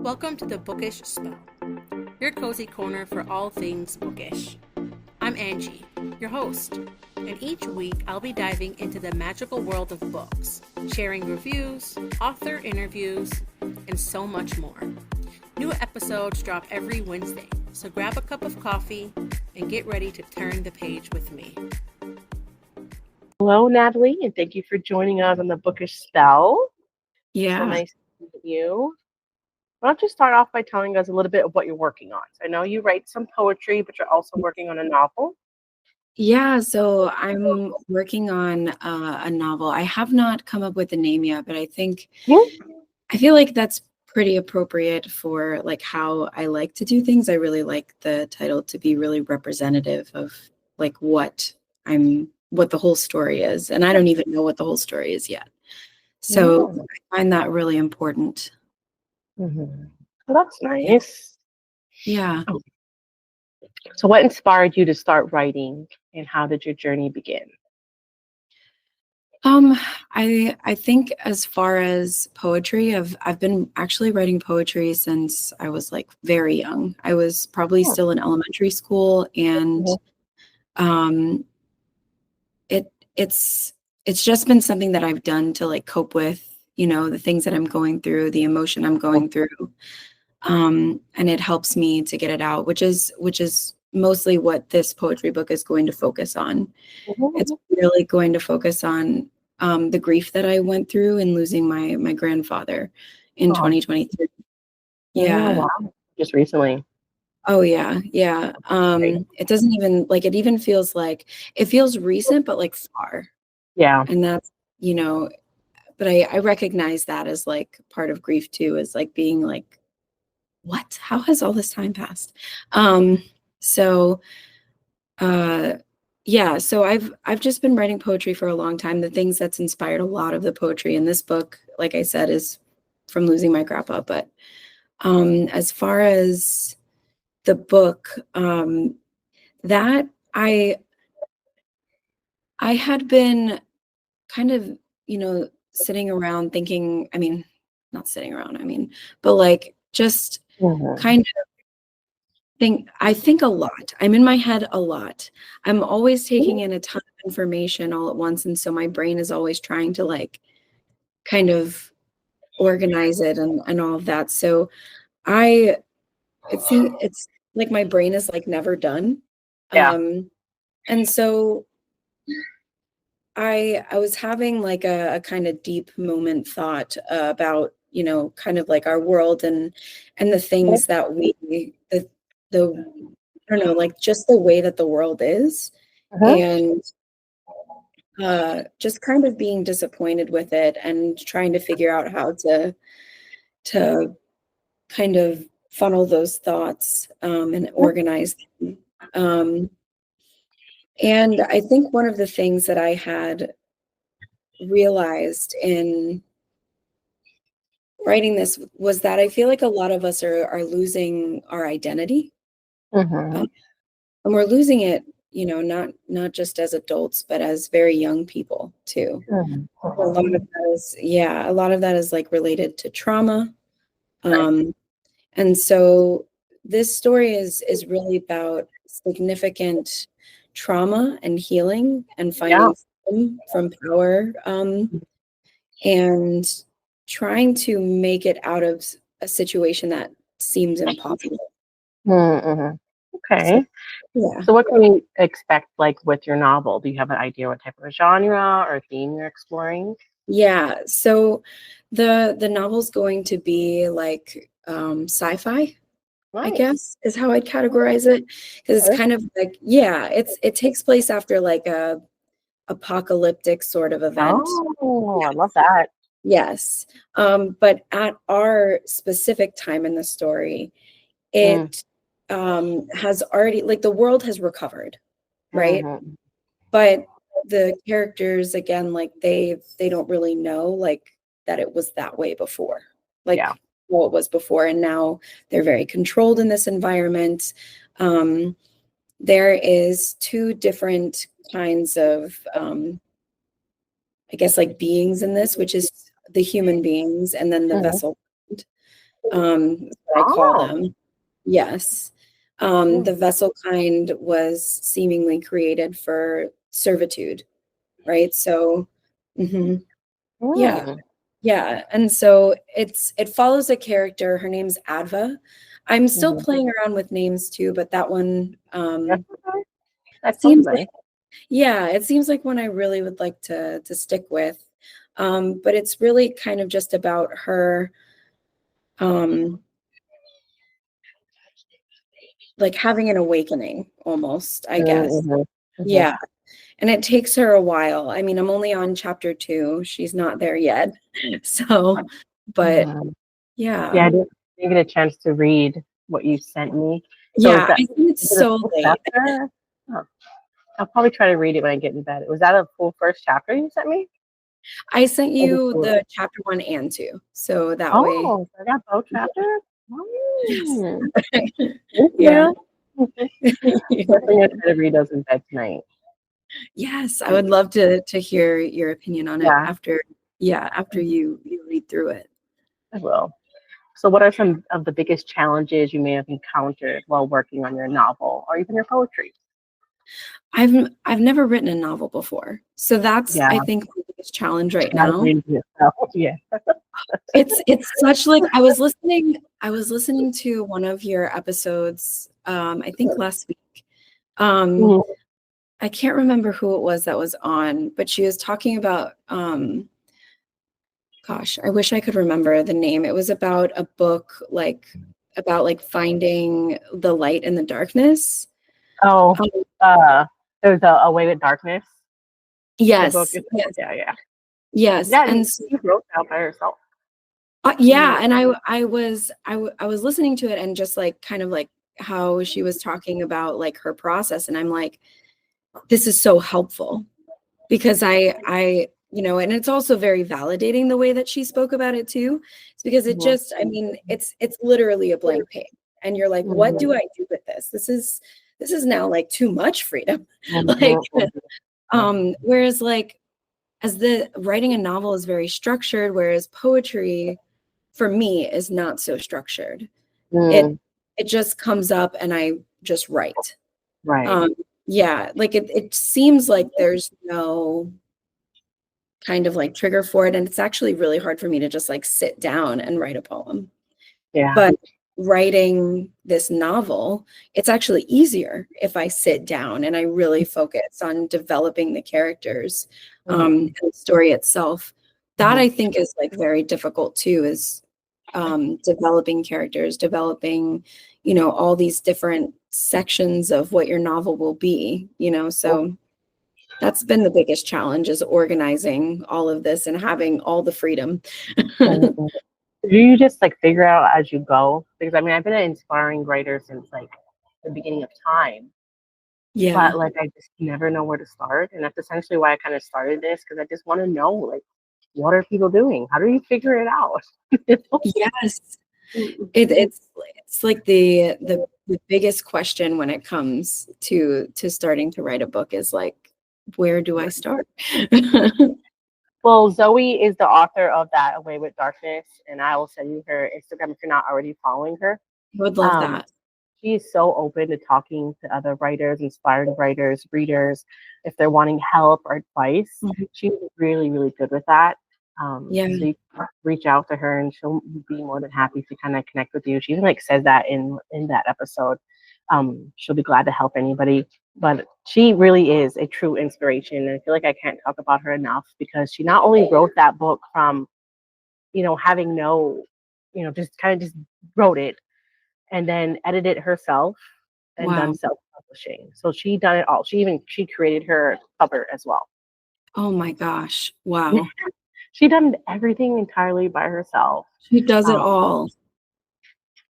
Welcome to the Bookish Spell, your cozy corner for all things bookish. I'm Angie, your host, and each week I'll be diving into the magical world of books, sharing reviews, author interviews, and so much more. New episodes drop every Wednesday, so grab a cup of coffee and get ready to turn the page with me. Hello, Nathelee, and thank you for joining us on the Bookish Spell. Yeah. So nice to meet you. Why don't you start off by telling us a little bit of what you're working on? So I know you write some poetry, but you're also working on a novel. Yeah, so I'm working on a novel. I have not come up with a name yet, but I feel like that's pretty appropriate for like how I like to do things. I really like the title to be really representative of like what the whole story is. And I don't even know what the whole story is yet. So I find that really important. Mm-hmm. Well, that's nice. Yeah. So what inspired you to start writing, and how did your journey begin? I think as far as poetry, I've been actually writing poetry since I was like very young. I was probably still in elementary school, and it's just been something that I've done to like cope with, the things that I'm going through, the emotion I'm going through. And it helps me to get it out, which is mostly what this poetry book is going to focus on. It's really going to focus on the grief that I went through in losing my grandfather in 2023. Yeah. Oh, wow. Just recently. Oh yeah. Yeah. It doesn't even like, it even feels like it feels recent, but like far. Yeah. And that's, but I recognize that as like part of grief too, is like being like, what? How has all this time passed? Yeah, so I've just been writing poetry for a long time. The things that's inspired a lot of the poetry in this book, like I said, is from losing my grandpa. But as far as the book, that I had been kind of, sitting around thinking, not sitting around, but like just kind of I think a lot. I'm in my head a lot. I'm always taking in a ton of information all at once. And so my brain is always trying to like kind of organize it and all of that. So it's like my brain is like never done. Yeah. And so I was having like a kind of deep moment thought about, kind of like our world and the things that the I don't know, like just the way that the world is, and just kind of being disappointed with it and trying to figure out how to kind of funnel those thoughts and organize them. And I think one of the things that I had realized in writing this was that I feel like a lot of us are losing our identity. And we're losing it, not just as adults, but as very young people too. A lot of that is like related to trauma. And so this story is really about significant trauma and healing and finding freedom from power, and trying to make it out of a situation that seems impossible. Okay. Yeah. So what can we expect like with your novel? Do you have an idea what type of genre or theme you're exploring? Yeah. So the novel's going to be like sci-fi, I guess, is how I'd categorize it. Because it's kind of like, it takes place after like a apocalyptic sort of event. Oh, I love that. Yes. But at our specific time in the story, it has already, like, the world has recovered, right? But the characters, again, like they don't really know like that it was that way before, like what it was before, and now they're very controlled in this environment. There is two different kinds of I guess like beings in this, which is the human beings and then the vessel. what I call them. Yes. The vessel kind was seemingly created for servitude, right? So, yeah. Yeah. And so it follows a character. Her name's Adva. I'm still playing around with names too, but that one seems like, yeah, it seems like one I really would like to stick with. But it's really kind of just about her like having an awakening almost, I guess. Yeah. And it takes her a while. I mean, I'm only on chapter 2. She's not there yet. So, but yeah. Yeah, I didn't get a chance to read what you sent me. So Yeah, I think it's so late. Oh, I'll probably try to read it when I get in bed. Was that a full first chapter you sent me? I sent you the chapter 1 and 2. So that way. Oh, I got both chapters? Yes. Yeah. Definitely gonna try to read those in bed tonight. Yes, I would love to hear your opinion on it after you read through it. I will. So what are some of the biggest challenges you may have encountered while working on your novel or even your poetry? I've never written a novel before. So that's I think my biggest challenge right now. Yeah. It's such like I was listening to one of your episodes I think last week. I can't remember who it was that was on, but she was talking about gosh, I wish I could remember the name. It was about a book about finding the light in the darkness. Oh, there's a way with darkness. Yes. Yes. Yes. Yeah, and she wrote that by herself. Yeah, and I was listening to it and just kind of how she was talking about her process, and I'm like, this is so helpful because I and it's also very validating the way that she spoke about it too. It's because it just, I mean, it's literally a blank page, and you're like, what do I do with this? This is now too much freedom. Whereas as the writing a novel is very structured, whereas poetry for me is not so structured. It just comes up and I just write. Right. Yeah, it seems like there's no kind of trigger for it, and it's actually really hard for me to just sit down and write a poem. Yeah. But writing this novel, it's actually easier if I sit down and I really focus on developing the characters and the story itself. That I think is very difficult too, is developing characters, developing, all these different sections of what your novel will be, so that's been the biggest challenge, is organizing all of this and having all the freedom. Do you just figure out as you go? Because I mean, I've been an inspiring writer since the beginning of time. Yeah. But I just never know where to start. And that's essentially why I kind of started this, because I just want to know what are people doing? How do you figure it out? Yes. It's like the biggest question when it comes to starting to write a book is where do I start? Well, Zoe is the author of that Away with Darkness, and I will send you her Instagram if you're not already following her. I would love that. She is so open to talking to other writers, inspiring writers, readers, if they're wanting help or advice. She's really, really good with that. So you can reach out to her and she'll be more than happy to kind of connect with you. She even says that in that episode. She'll be glad to help anybody. But she really is a true inspiration. And I feel like I can't talk about her enough, because she not only wrote that book from, having no, just wrote it and then edited it herself and done self-publishing. So she done it all. She created her cover as well. Oh my gosh. Wow. She done everything entirely by herself. She does it all.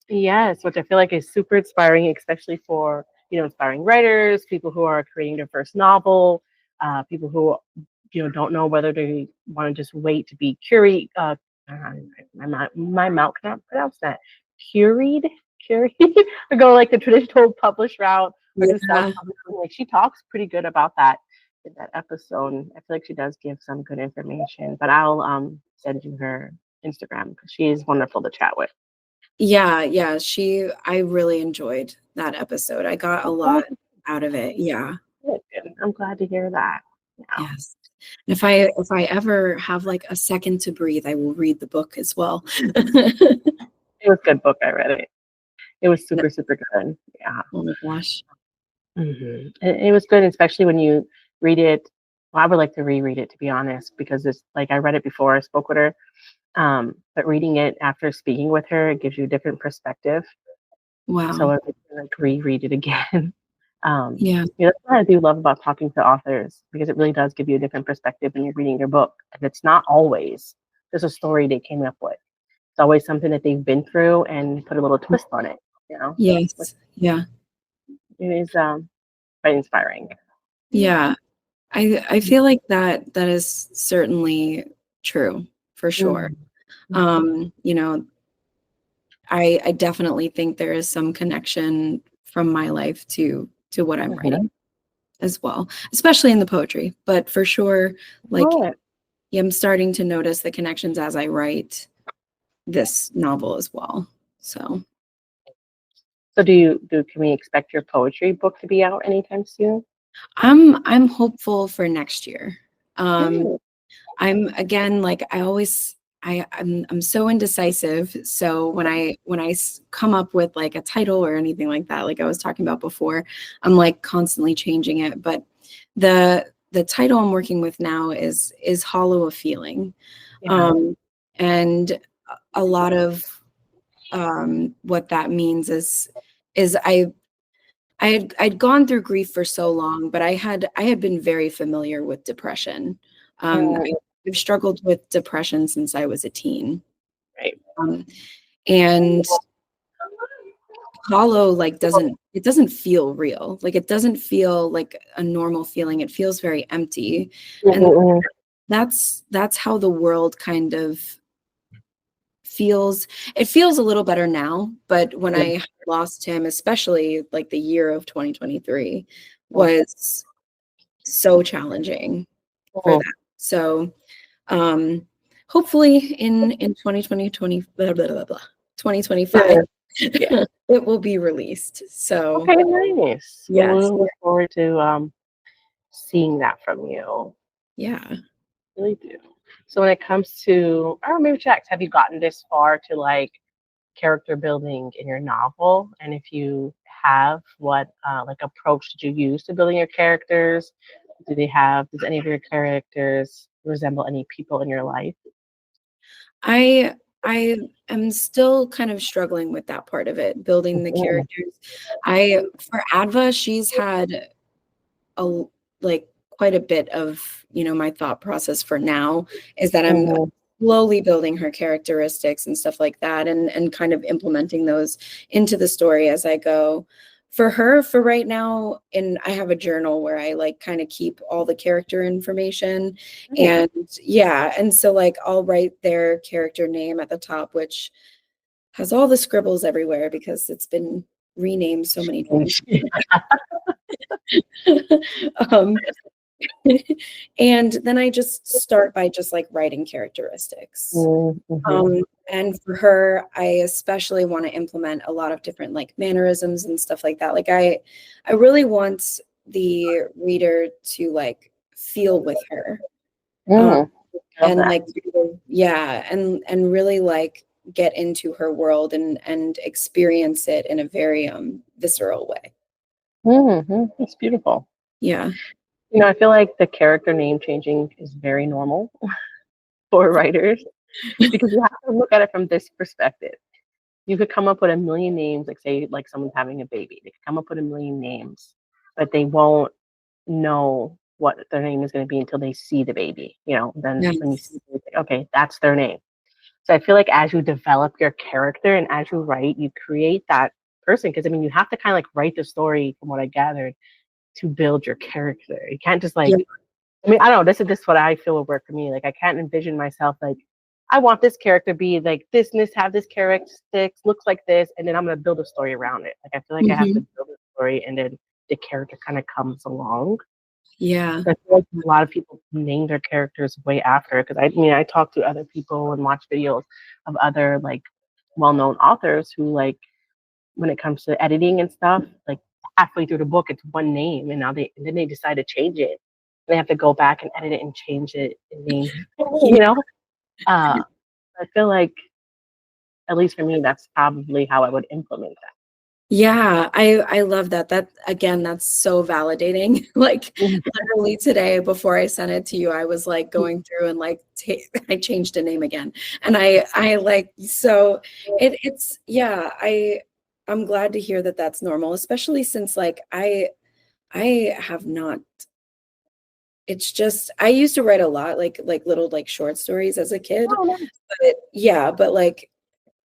Yes, which I feel like is super inspiring, especially for, inspiring writers, people who are creating their first novel, people who, don't know whether they want to just wait to be curated. My mouth cannot pronounce that. Curated, or go the traditional publish route, or do self-publishing. She talks pretty good about that in that episode. I feel like she does give some good information, but I'll send you her Instagram because she is wonderful to chat with. Yeah. I really enjoyed that episode. I got a lot out of it. Yeah. Good. I'm glad to hear that. Yeah. Yes. If I ever have like a second to breathe, I will read the book as well. It was a good book. I read it. It was super good. Yeah. Oh my gosh. It was good, especially when you read it. Well, I would like to reread it, to be honest, because it's like I read it before I spoke with her. But reading it after speaking with her, it gives you a different perspective. Wow. So I would like reread it again. Yeah. That's what I do love about talking to authors, because it really does give you a different perspective when you're reading their book. And it's not always just a story they came up with. It's always something that they've been through and put a little twist on it. Yes. Yeah. It is quite inspiring. Yeah. I feel like that is certainly true for sure. I definitely think there is some connection from my life to what I'm writing as well, especially in the poetry, but for sure, like, I'm starting to notice the connections as I write this novel as well. So can we expect your poetry book to be out anytime soon? I'm hopeful for next year. I'm again, like I'm so indecisive. So when I come up with like a title or anything like that, like I was talking about before, I'm like constantly changing it. But the title I'm working with now is Hollow of Feeling. And a lot of what that means is I'd gone through grief for so long, but I had been very familiar with depression. I've struggled with depression since I was a teen. Right. And hollow, like, doesn't feel real. Like, it doesn't feel like a normal feeling. It feels very empty. And that's how the world kind of feels. It feels a little better now, but when I lost him, especially like the year of 2023 was so challenging for that. So hopefully in 2025 it will be released. So okay, nice. Yes. We'll look forward to seeing that from you. Yeah. Really do. So when it comes to, maybe checks, have you gotten this far to like character building in your novel? And if you have, what like approach did you use to building your characters? Does any of your characters resemble any people in your life? I am still kind of struggling with that part of it, building the characters. For Adva, she's had quite a bit of, my thought process for now is that I'm slowly building her characteristics and stuff like that, and kind of implementing those into the story as I go. For her, for right now, and I have a journal where I like kind of keep all the character information, and so like I'll write their character name at the top, which has all the scribbles everywhere because it's been renamed so many times. And then I just start by just like writing characteristics. And for her, I especially want to implement a lot of different like mannerisms and stuff like that. Like I really want the reader to like feel with her. And like, and really like get into her world and experience it in a very visceral way. It's beautiful. Yeah. I feel like the character name changing is very normal for writers because you have to look at it from this perspective. You could come up with a million names, like say like someone's having a baby. They could come up with a million names, but they won't know what their name is going to be until they see the baby. Then when you see it, okay, that's their name. So I feel like as you develop your character and as you write, you create that person. Because you have to kind of like write the story, from what I gathered, to build your character. You can't just like, I don't know, this is what I feel would work for me. Like I can't envision myself like, I want this character to be like this, have this characteristics, looks like this, and then I'm gonna build a story around it. Like I feel like I have to build a story and then the character kind of comes along. Yeah. So I feel like a lot of people name their characters way after, because I talk to other people and watch videos of other like well-known authors who, like, when it comes to editing and stuff, like halfway through the book, it's one name, and then they decide to change it. They have to go back and edit it and change it and name, you know. I feel like, at least for me, that's probably how I would implement that. Yeah, I love that. That again, that's so validating. Like literally today before I sent it to you, I was like going through and like I changed a name again. And I like so it's yeah, I'm glad to hear that that's normal, especially since like I have not, it's just I used to write a lot like little like short stories as a kid. Oh, nice. But yeah, but like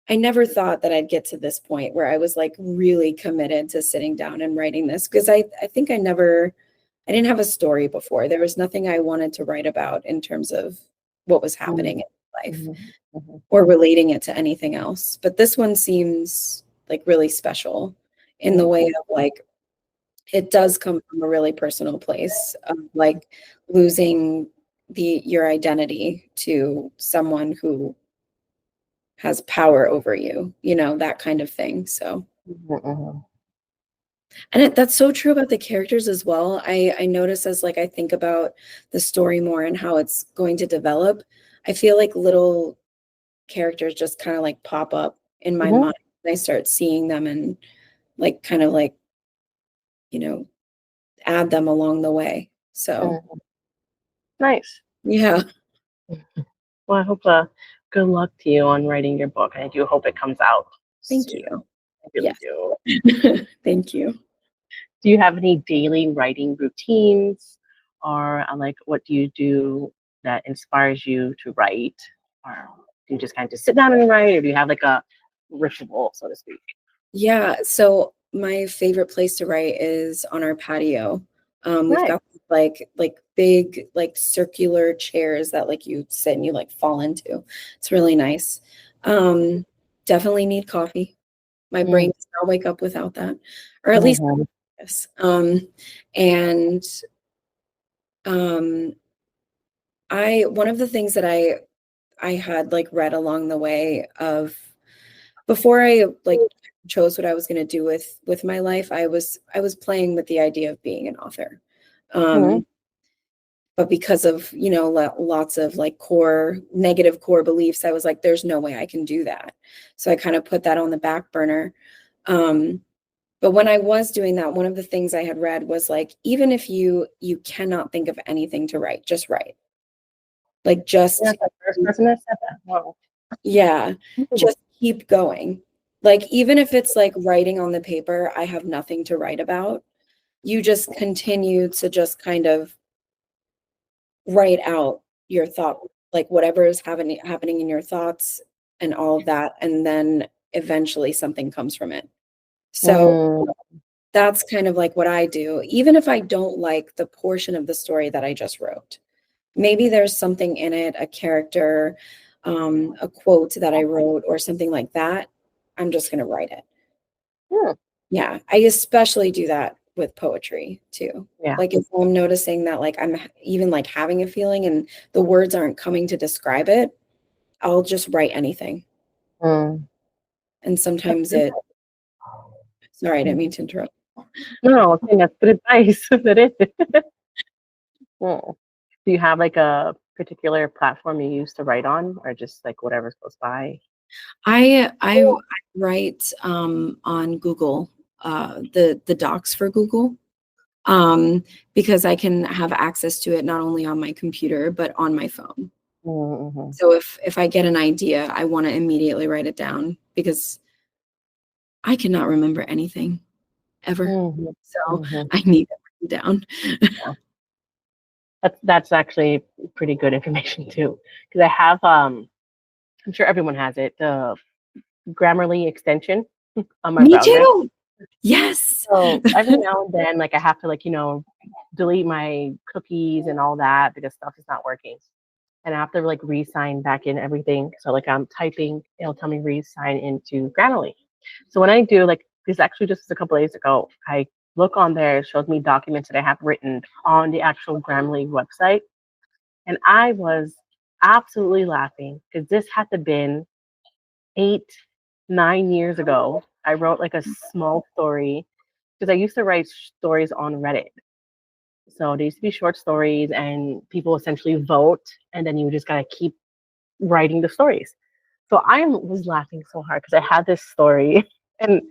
I never thought that I'd get to this point where I was like really committed to sitting down and writing this, because I think I didn't have a story before. There was nothing I wanted to write about in terms of what was happening in life or relating it to anything else. But this one seems like really special in the way of like it does come from a really personal place of like losing your identity to someone who has power over you, that kind of thing. So, and that's so true about the characters as well. I notice as like I think about the story more and how it's going to develop, I feel like little characters just kind of like pop up in my mind. I start seeing them and like kind of like, add them along the way. So Nice. yeah. Well, I hope good luck to you on writing your book. I do hope it comes out. Thank soon. you. I really do. Thank you. Do you have any daily writing routines, or like what do you do that inspires you to write? Or do you just kind of sit down and write, or do you have like a ritual, so to speak? Yeah. So my favorite place to write is on our patio. We've got like big like circular chairs that like you sit and you like fall into. It's really nice. Definitely need coffee. My brain does not wake up without that, or at least yes. And one of the things that I had like read along the way of before I like chose what I was going to do with my life, I was playing with the idea of being an author. But because of, lots of like negative core beliefs, I was like, there's no way I can do that. So I kind of put that on the back burner. But when I was doing that, one of the things I had read was like, even if you cannot think of anything to write, just write. Like just the first person that said that. Wow. Yeah, just keep going. Like even if it's like writing on the paper, I have nothing to write about. You just continue to just kind of write out your thought, like whatever is happening in your thoughts and all of that, and then eventually something comes from it. So that's kind of like what I do, even if I don't like the portion of the story that I just wrote. Maybe there's something in it, a character, a quote that I wrote or something like that. I'm just going to write it. Yeah. I especially do that with poetry too. Yeah. Like if I'm noticing that like I'm even like having a feeling and the words aren't coming to describe it, I'll just write anything. And sometimes sorry, I didn't mean to interrupt. No, I think that's good advice. That is. Do you have like a particular platform you use to write on, or just like whatever's close by? I write on Google, the docs for Google, because I can have access to it not only on my computer but on my phone. So if I get an idea, I want to immediately write it down because I cannot remember anything ever. So I need it written down. That's actually pretty good information too, because I have I'm sure everyone has it, the Grammarly extension on my browser. Me too. Yes. So every now and then, like I have to like delete my cookies and all that because stuff is not working, and I have to like re-sign back in everything. So like I'm typing, it'll tell me re-sign into Grammarly. So when I do, like this actually just a couple days ago, I look on there, it shows me documents that I have written on the actual Grammarly website. And I was absolutely laughing because this had to been 8 9 years ago, I wrote like a small story because I used to write stories on Reddit. So there used to be short stories, and people essentially vote, and then you just gotta keep writing the stories. So I was laughing so hard because I had this story, and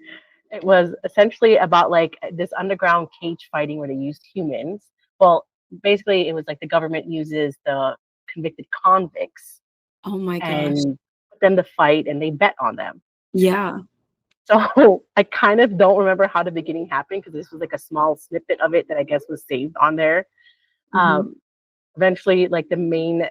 it was essentially about like this underground cage fighting where they used humans. Well, basically, it was like the government uses the convicted convicts Oh my gosh. and put them to fight, and they bet on them. Yeah. So I kind of don't remember how the beginning happened because this was like a small snippet of it that I guess was saved on there. Mhm. Eventually, like the main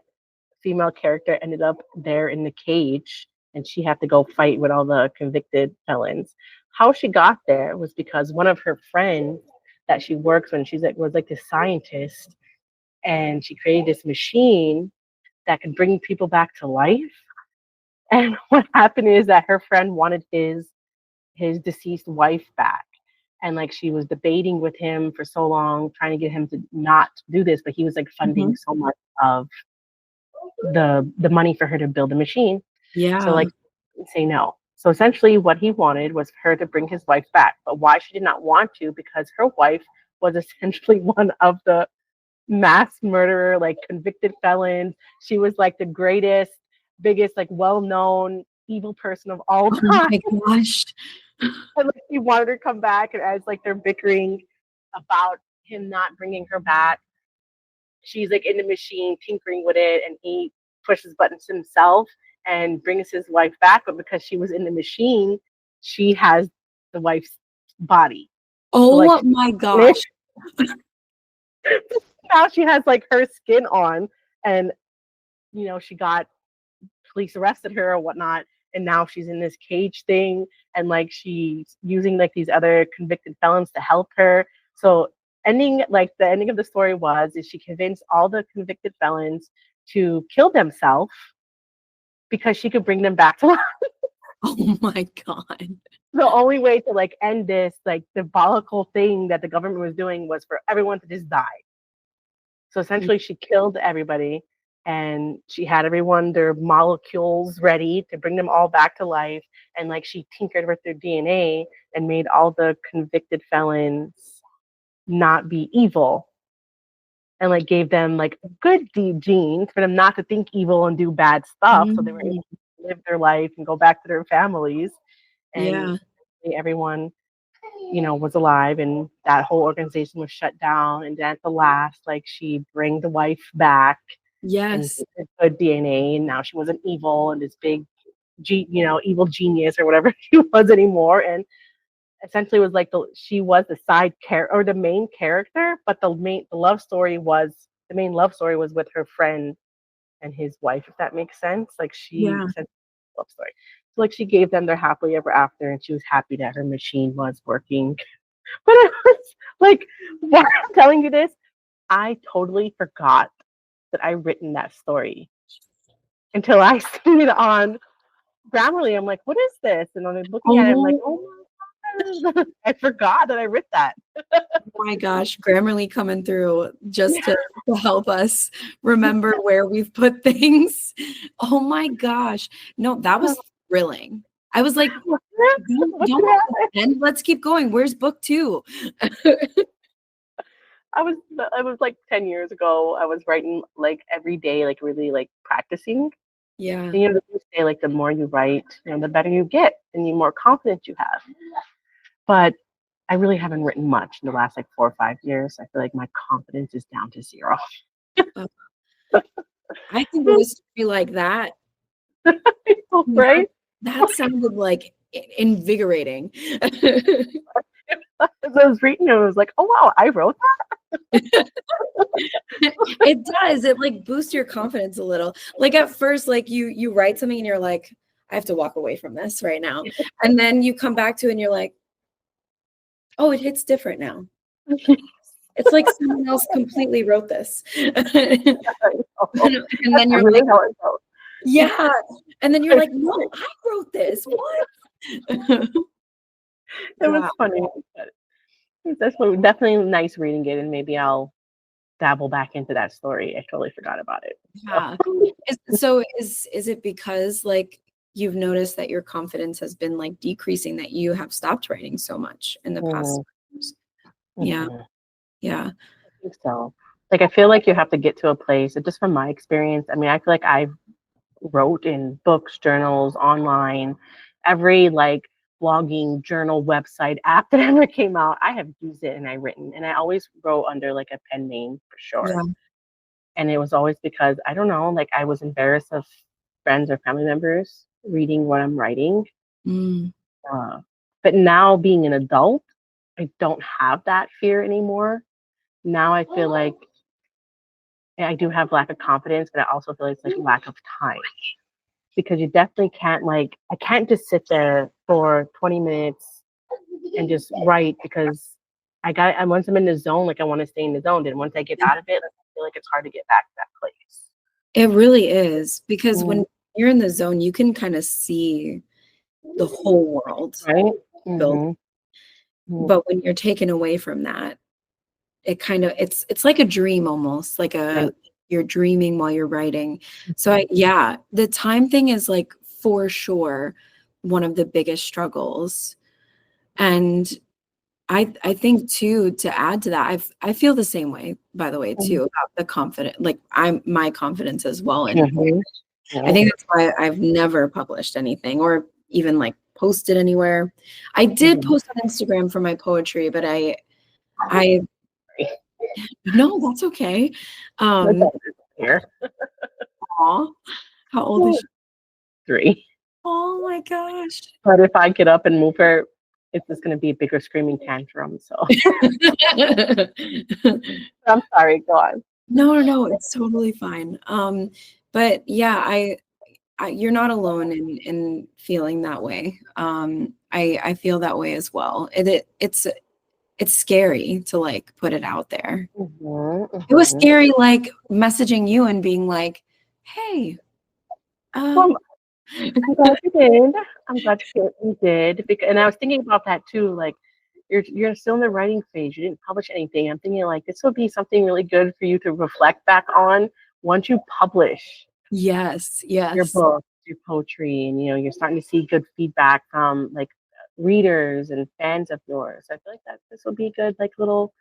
female character ended up there in the cage, and she had to go fight with all the convicted felons. How she got there was because one of her friends that she works with, she's like was like this scientist, and she created this machine that could bring people back to life. And what happened is that her friend wanted his deceased wife back. And like she was debating with him for so long, trying to get him to not do this, but he was like funding Mhm. so much of the money for her to build a machine. So Yeah. like say no. So essentially what he wanted was for her to bring his wife back. But why she did not want to, because her wife was essentially one of the mass murderer, like convicted felons. She was like the greatest, biggest, like well-known evil person of all Oh time. my gosh. And like he wanted her to come back, and as like they're bickering about him not bringing her back, she's like in the machine tinkering with it, and he pushes buttons himself and brings his wife back. But because she was in the machine, she has the wife's body. So like Oh my gosh. now she has like her skin on, and you know she got police arrested her or whatnot, and now she's in this cage thing, and like she's using like these other convicted felons to help her. So the ending of the story was is she convinced all the convicted felons to kill themselves because she could bring them back to life. Oh my God. The only way to like end this like diabolical thing that the government was doing was for everyone to just die. So essentially, she killed everybody, and she had everyone their molecules ready to bring them all back to life. And like she tinkered with their DNA and made all the convicted felons not be evil, and like gave them like good deed genes for them not to think evil and do bad stuff. So they were able Mm. to live their life and go back to their families. And Yeah. everyone was alive, and that whole organization was shut down. And then at the last, like she bring the wife back and Yes. good DNA, and now she wasn't evil and this big, evil genius or whatever she was anymore. And essentially was like she was the side character or the main character, but the main love story was with her friend and his wife, if that makes sense. Like she Yeah. essentially love story. So like she gave them their happily ever after, and she was happy that her machine was working. But I was like, why I'm telling you this, I totally forgot that I written that story until I seen it on Grammarly. I'm like, what is this? And I'm looking at it, I'm like, Oh oh my God. I forgot that I wrote that. my gosh. Grammarly coming through just to help us remember where we've put things. Oh my gosh. No, that was thrilling. I was like, don't end. Let's keep going. Where's book 2? I was like 10 years ago. I was writing like every day, like really like practicing. Yeah. And they say like the more you write, the better you get and the more confidence you have. But I really haven't written much in the last like 4 or 5 years. I feel like my confidence is down to 0. Uh, I think it was to be like that. Right? That sounded like invigorating. As I was reading it, I was like, oh wow, I wrote that. It does. It like boosts your confidence a little. Like at first, like you write something and you're like, I have to walk away from this right now. And then you come back to it and you're like, oh, it hits different now. It's like someone else completely wrote this. And then you're really like, how it goes. yeah. And then you're like, no, I wrote this. What? It was funny. It's definitely nice reading it, and maybe I'll dabble back into that story. I totally forgot about it. Yeah. So is it because like you've noticed that your confidence has been like decreasing, that you have stopped writing so much in the past years. Yeah. Yeah. I think so. Like, I feel like you have to get to a place, and just from my experience, I mean, I feel like I've wrote in books, journals, online, every like blogging, journal, website, app that ever came out, I have used it and I've written. And I always wrote under like a pen name for sure. Yeah. And it was always because, I don't know, like I was embarrassed of friends or family members reading what I'm writing. But now being an adult, I don't have that fear anymore. Now I feel like I do have lack of confidence, but I also feel like it's like lack of time. Because you definitely can't, like, I can't just sit there for 20 minutes and just write, because and once I'm in the zone, like I want to stay in the zone. And once I get out of it, I feel like it's hard to get back to that place. It really is, because when you're in the zone, you can kind of see the whole world. Right. But when you're taken away from that, it kind of, it's like a dream almost, like you're dreaming while you're writing. So the time thing is like for sure one of the biggest struggles. And I think too, to add to that, I feel the same way, by the way, too, about the confidence, like my confidence as well. And I think that's why I've never published anything or even like posted anywhere. I did post on Instagram for my poetry, but I no, that's okay. Here. Aw, how old is she? 3. Oh my gosh. But if I get up and move her, it's just going to be a bigger screaming tantrum. So I'm sorry, go on. No, it's totally fine. But yeah, you're not alone in feeling that way. I feel that way as well. It's scary to like put it out there. It was scary, like messaging you and being like, hey, well, I'm glad you did. I'm glad you did. And I was thinking about that too. Like, you're still in the writing phase. You didn't publish anything. I'm thinking like this would be something really good for you to reflect back on once you publish. Yes. Your book, your poetry, and you're starting to see good feedback from like readers and fans of yours. I feel like that this will be a good like little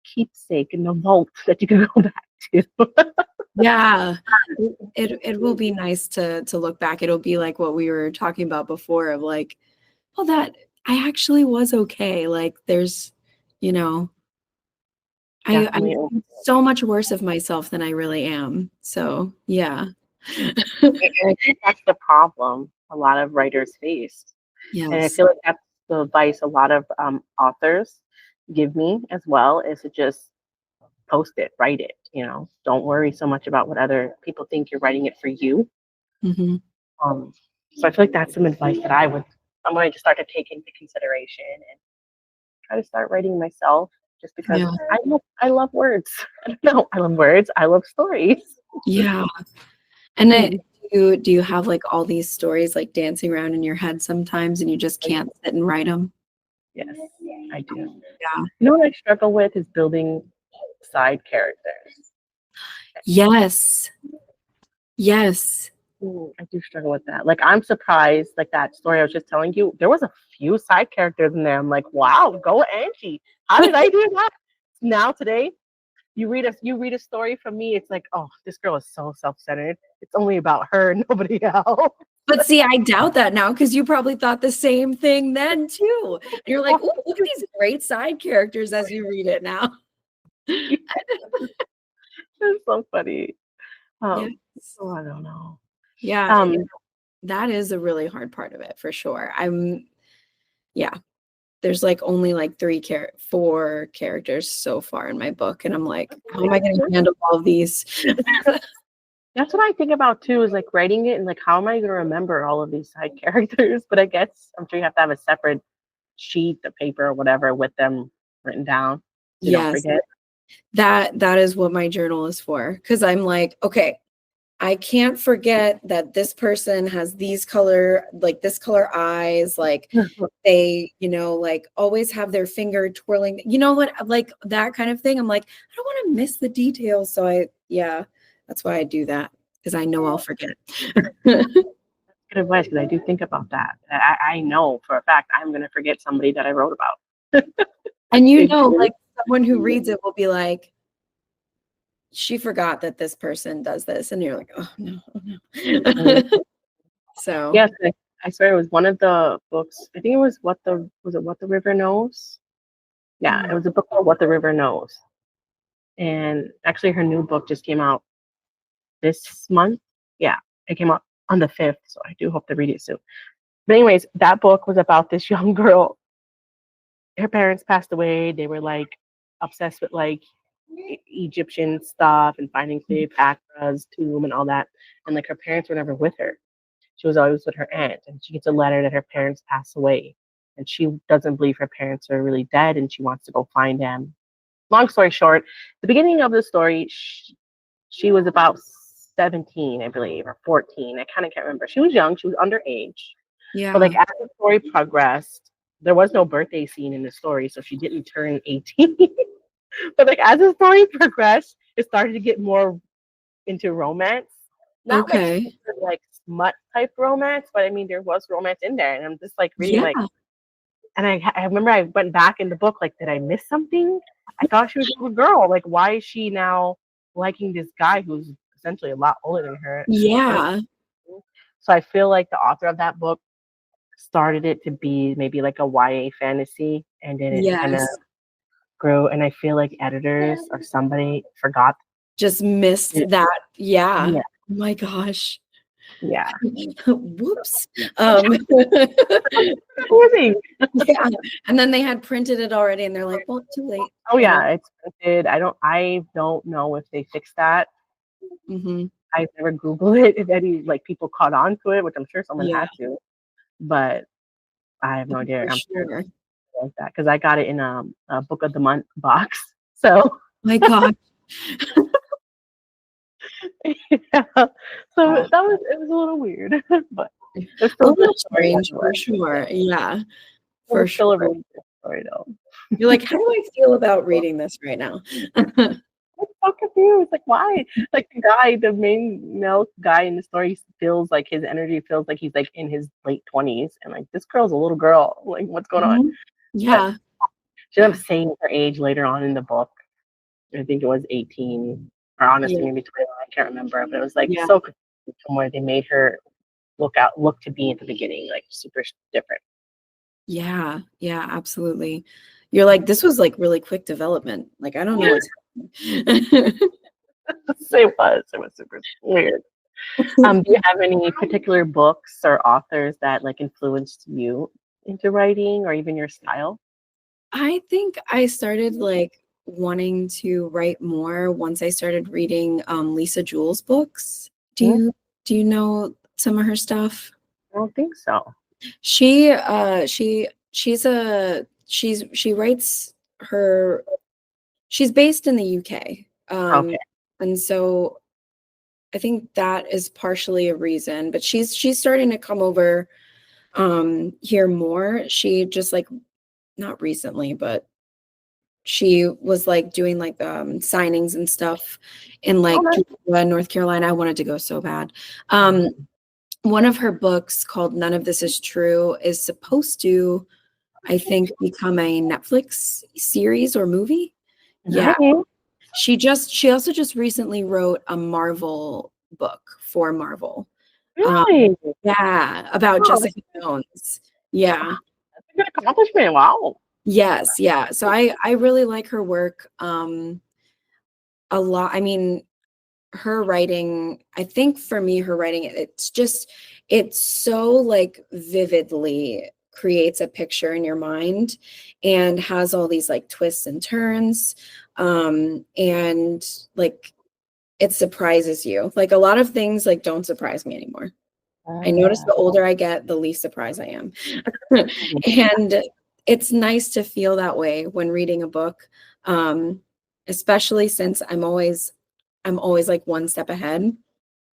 keepsake in the vault that you can go back to. Yeah, it will be nice to look back. It'll be like what we were talking about before of like, well, that I actually was okay. Like there's, I'm so much worse of myself than I really am. So yeah. And I think that's the problem a lot of writers face. Yes. And I feel like that's the advice a lot of authors give me as well, is to just post it, write it, don't worry so much about what other people think. You're writing it for you. So I feel like that's some advice that I'm going to start to take into consideration and try to start writing myself, just because I love words. I don't know. I love words. I love stories. Yeah. And then do you have like all these stories like dancing around in your head sometimes and you just can't sit and write them? Yes, I do. Yeah. You know what I struggle with is building side characters. Yes. I do struggle with that. Like, I'm surprised, like that story I was just telling you, there was a few side characters in there. I'm like, wow, go Angie. How did I do that? Now today, you read a story from me, it's like, oh, this girl is so self-centered. It's only about her, nobody else. But see, I doubt that now, because you probably thought the same thing then too. And you're like, oh, look at these great side characters as you read it now. It's so funny. So I don't know. Yeah, that is a really hard part of it for sure. There's like only like 4 characters so far in my book, and I'm like, how am I going to handle all of these? That's what I think about too, is like writing it and like, how am I going to remember all of these side characters? But I guess I'm sure you have to have a separate sheet of paper or whatever with them written down. So you don't forget. That is what my journal is for, because I'm like, okay, I can't forget that this person has this color eyes, like they, like always have their finger twirling, what, like that kind of thing. I'm like, I don't want to miss the details. So that's why I do that, because I know I'll forget. That's good advice, because I do think about that. I know for a fact I'm going to forget somebody that I wrote about. And you know, like someone who reads it will be like, she forgot that this person does this. And you're like, oh no, oh no. So yes, I swear it was one of the books. I think it was What the River Knows? Yeah, it was a book called What the River Knows. And actually her new book just came out this month. Yeah, it came out on the 5th, so I do hope to read it soon. But anyways, that book was about this young girl. Her parents passed away. They were like obsessed with like Egyptian stuff and finding Cleopatra's tomb and all that. And like her parents were never with her. She was always with her aunt, and she gets a letter that her parents passed away. And she doesn't believe her parents are really dead, and she wants to go find them. Long story short, the beginning of the story, she was about 17, I believe, or 14. I kind of can't remember. She was young. She was underage. yeah. But like as the story progressed, there was no birthday scene in the story, so she didn't turn 18. But like as the story progressed, it started to get more into romance. Not like smut type romance, but I mean there was romance in there, and I'm just like reading like, and I remember I went back in the book like, did I miss something? I thought she was a little girl. Like, why is she now liking this guy who's essentially a lot older than her? Yeah. So I feel like the author of that book started it to be maybe like a YA fantasy, and then it kind of grew. And I feel like editors or somebody forgot, just missed that. Yeah. Yeah. Oh my gosh. Yeah. Whoops. Yeah. And then they had printed it already, and they're like, well, too late. Oh yeah, it's printed. I don't know if they fixed that. I've never Googled it if any like people caught on to it, which I'm sure someone had to, but I have no idea. I'm sure like that because I got it in a book of the month box. So my God. Yeah. So it was a little weird, but it's still a little strange for sure. Yeah, for sure. A really good story though. You're like, how do I feel about reading this right now? I'm so confused. Like, why? Like the main male guy in the story feels like his energy feels like he's like in his late 20s, and like this girl's a little girl. Like, what's going on? Yeah. But she ended up saying her age later on in the book. I think it was 18, or honestly maybe 21. I can't remember, but it was like so confusing from where they made her look to be at the beginning, like super different. Yeah, absolutely. You're like, this was like really quick development. Like, I don't know what's happening. It was super weird. Do you have any particular books or authors that like influenced you into writing or even your style? I think I started like wanting to write more once I started reading Lisa Jewell's books. Do you know some of her stuff? I don't think so. She writes her, she's based in the UK. And so I think that is partially a reason, but she's starting to come over here more. She just like, not recently, but she was like doing like signings and stuff in like North Carolina. I wanted to go so bad. One of her books called None of This Is True is supposed to, I think, become a Netflix series or movie. Yeah. She also just recently wrote a Marvel book for Marvel. Really? About Jessica Jones. Yeah. That's a good accomplishment. Wow. Yes. Yeah. So I really like her work a lot. I mean, her writing, I think for me, her writing, it's so like vividly creates a picture in your mind and has all these like twists and turns. And like, it surprises you. Like a lot of things like don't surprise me anymore. I notice the older I get, the least surprised I am. And it's nice to feel that way when reading a book, especially since I'm always like one step ahead.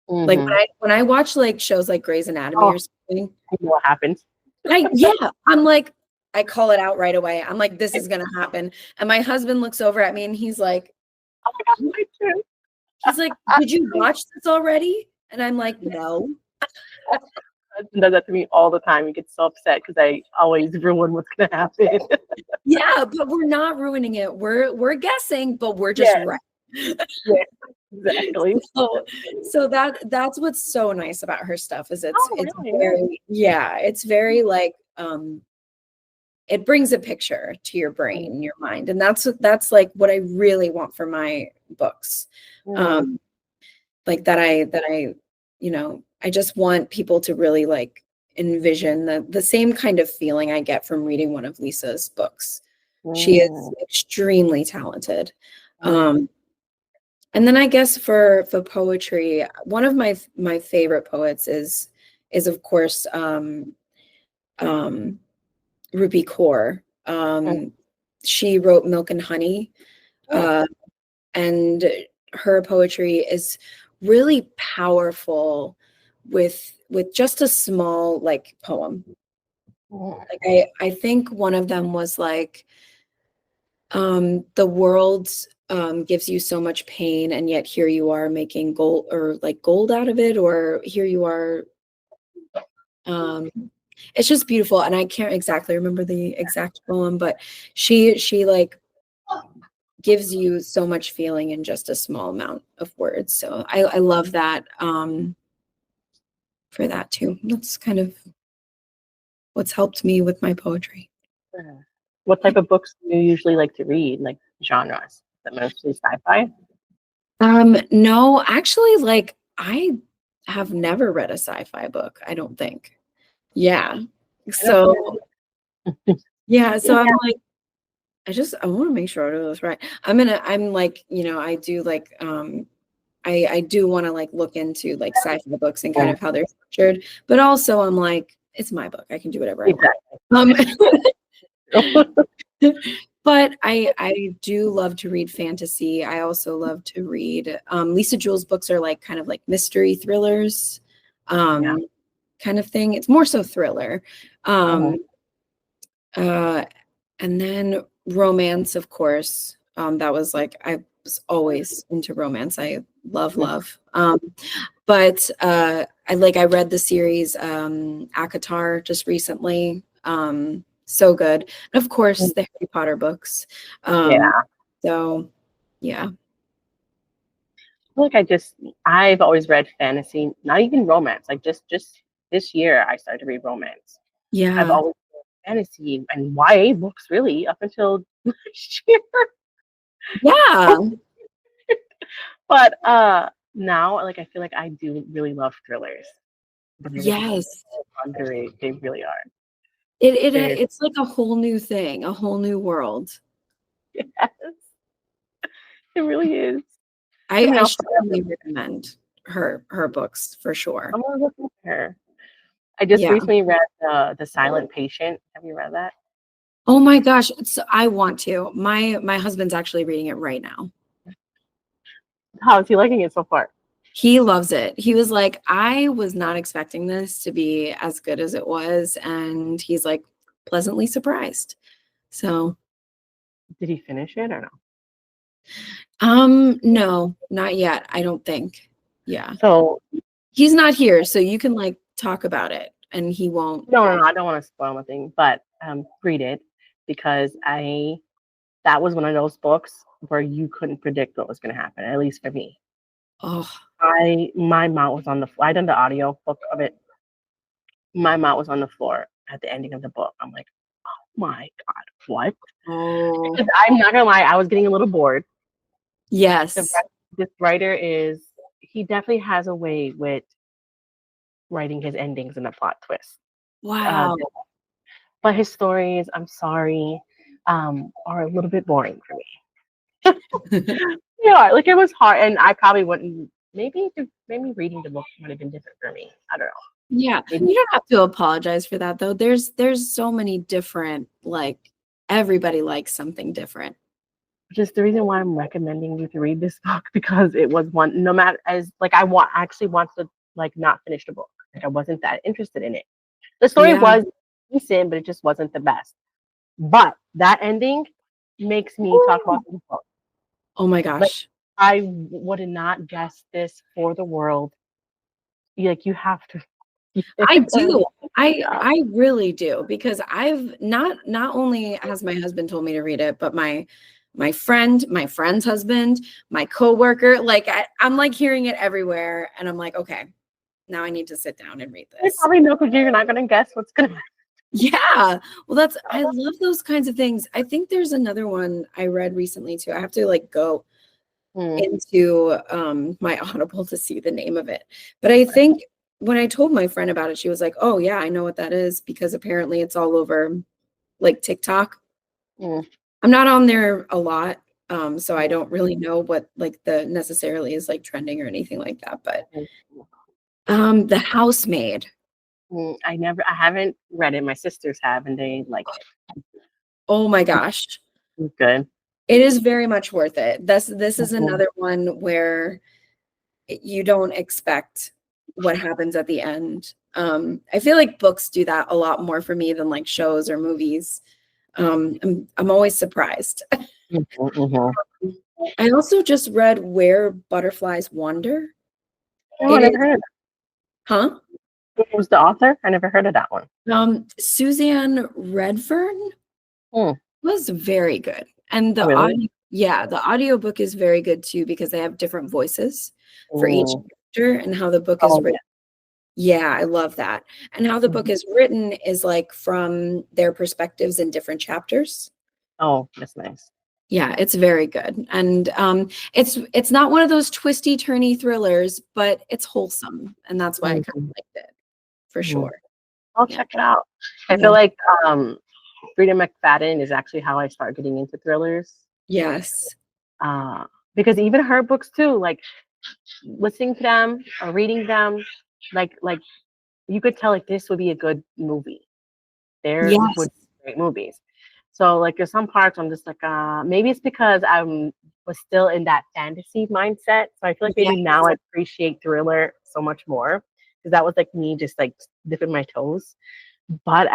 Like when I watch like shows like Grey's Anatomy or something, what happens? I'm like, I call it out right away. I'm like, this is gonna happen. And my husband looks over at me and he's like, oh my God, he's like, did you watch this already? And I'm like, no. husband does that to me all the time. He gets so upset because I always ruin what's gonna happen. Yeah, but we're not ruining it. We're guessing, but we're just Yes. right. Yeah, exactly. So that's what's so nice about her stuff is it's Really? very it's very like it brings a picture to your brain, your mind, and that's like what I really want for my books. Like that I I just want people to really like envision the same kind of feeling I get from reading one of Lisa's books. She is extremely talented. And then I guess for poetry, one of my favorite poets is of course Rupi Kaur. She wrote Milk and Honey, and her poetry is really powerful with just a small like poem. Like I think one of them was like the world gives you so much pain, and yet here you are making gold or like gold out of it, or here you are. It's just beautiful, and I can't exactly remember the exact poem, but she like gives you so much feeling in just a small amount of words. So I love that for that too. That's kind of what's helped me with my poetry. What type of books do you usually like to read? Like genres? Is that mostly sci-fi? No, actually, like I have never read a sci-fi book, I don't think. Yeah. So yeah, so I'm like, I want to make sure I do this right. I'm like, I do like I do want to like look into like sci-fi books and kind of how they're structured, but also I'm like, it's my book. I can do whatever I want. But I do love to read fantasy. I also love to read Lisa Jewell's books are like kind of like mystery thrillers kind of thing. It's more so thriller. And then romance, of course. That was like I was always into romance. I love. But I read the series ACOTAR just recently. So good. And of course the Harry Potter books. So yeah. I feel like I've always read fantasy, not even romance. Like just this year I started to read romance. Yeah. I've always read fantasy and YA books really up until last year. Yeah. But now like I feel like I do really love thrillers. Yes. They really are. It's like a whole new thing, a whole new world. Yes. It really is. I strongly recommend her books for sure. I'm gonna look at her. I just recently read The Silent Patient. Have you read that? Oh my gosh, I want to. My husband's actually reading it right now. How is he liking it so far? He loves it. He was like, I was not expecting this to be as good as it was, and he's like pleasantly surprised. So, did he finish it or no? No, not yet. I don't think. Yeah. So he's not here, so you can like talk about it, and he won't. No, I don't want to spoil anything, but read it because that was one of those books where you couldn't predict what was going to happen, at least for me. Oh, my mouth was on the floor. I done the audio book of it. My mouth was on the floor at the ending of the book. I'm like, oh my God, what? Oh, because I'm not gonna lie, I was getting a little bored. Yes. This writer he definitely has a way with writing his endings and the plot twist. Wow. But his stories, I'm sorry, are a little bit boring for me. Yeah, like it was hard, and I probably wouldn't. Maybe reading the book would have been different for me. I don't know. Yeah, Maybe. You don't have to apologize for that though. There's so many different, like everybody likes something different. Which is the reason why I'm recommending you to read this book, because it was one. No matter as like actually want to like not finish the book. Like I wasn't that interested in it. The story was decent, but it just wasn't the best. But that ending makes me talk about the book. Oh my gosh. Like, I would not guess this for the world. Like you have to I do. I really do, because I've not only has my husband told me to read it, but my friend's husband, my coworker, like I'm like hearing it everywhere, and I'm like, okay, now I need to sit down and read I this. probably know, because you're not gonna guess what's gonna happen. Yeah. Well, I love those kinds of things. I think there's another one I read recently too. I have to like go into my Audible to see the name of it. But I think when I told my friend about it, she was like, "Oh yeah, I know what that is," because apparently it's all over like TikTok. I'm not on there a lot, so I don't really know what like the necessarily is like trending or anything like that. But The Housemaid. I haven't read it. My sisters have, and they like it. Oh my gosh. Good. It is very much worth it. This is another one where you don't expect what happens at the end. I feel like books do that a lot more for me than like shows or movies. I'm always surprised. I also just read Where Butterflies Wander. Oh, I never heard of that. Huh? Who was the author? I never heard of that one. Suzanne Redfern was very good. And the the audiobook is very good too, because they have different voices for each character, and how the book is written. Yeah, I love that. And how the book is written is like from their perspectives in different chapters. Oh, that's nice. Yeah, it's very good. And it's not one of those twisty turny thrillers, but it's wholesome, and that's why I kind of liked it, for sure. I'll check it out. I feel like Frida McFadden is actually how I start getting into thrillers. Yes. Because even her books too, like listening to them or reading them, like you could tell like this would be a good movie. Would be great movies. So like there's some parts I'm just like, maybe it's because I was still in that fantasy mindset. So I feel like maybe now I appreciate thriller so much more, because that was like me just like dipping my toes. But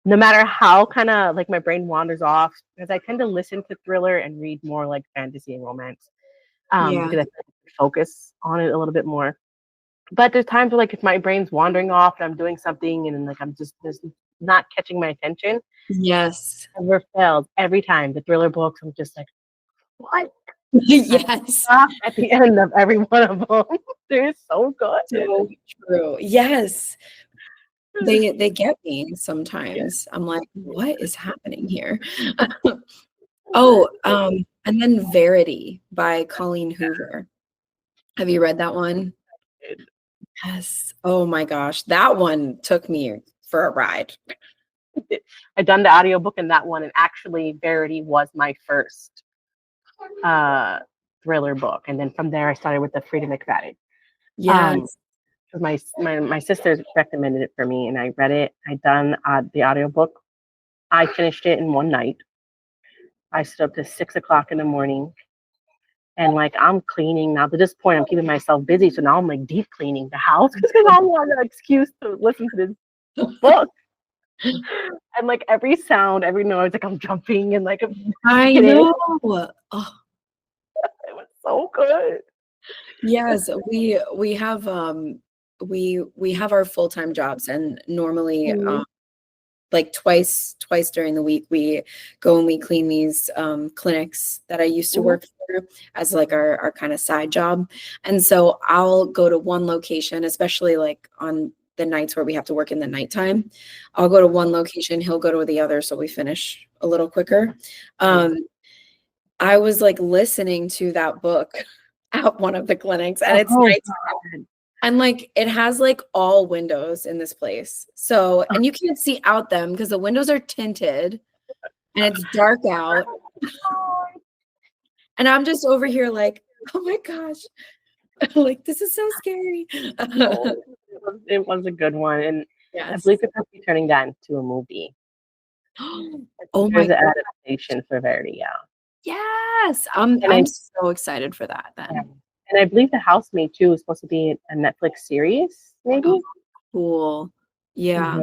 no matter how kind of like my brain wanders off, because I tend to listen to thriller and read more like fantasy and romance, because I focus on it a little bit more. But there's times where like if my brain's wandering off and I'm doing something and then like I'm just not catching my attention. Yes. Never failed. Every time the thriller books, I'm just like, what? Yes. At the end of every one of them. They're so good. So true. Yes. They get me sometimes. I'm like, what is happening here? And then Verity by Colleen Hoover. Have you read that one? Yes. Oh my gosh. That one took me for a ride. I'd done the audiobook in that one, and actually Verity was my first thriller book. And then from there I started with the Frida McFadden. Yes. My sisters recommended it for me, and I read it. I'd done the audiobook. I finished it in one night. I stood up to 6 o'clock in the morning, and like I'm cleaning now. To this point, I'm keeping myself busy, so now I'm like deep cleaning the house because I want an excuse to listen to this book. And like every sound, every noise, like I'm jumping and like I know. Oh. It was so good. Yes, we have we have our full-time jobs, and normally like twice during the week we go and we clean these clinics that I used to work for as like our kind of side job. And so I'll go to one location, especially like on the nights where we have to work in the nighttime. I'll go to one location, he'll go to the other, so we finish a little quicker. I was like listening to that book at one of the clinics, and it's nighttime. And like it has like all windows in this place. So, and you can't see out them because the windows are tinted and it's dark out. And I'm just over here like, oh my gosh, like this is so scary. It was a good one. And I believe they're probably turning that into a movie. Oh my God. Adaptation for Verity, Yes. I'm so excited for that then. Yeah. And I believe The Housemaid too is supposed to be a Netflix series, maybe. Oh, cool. Yeah.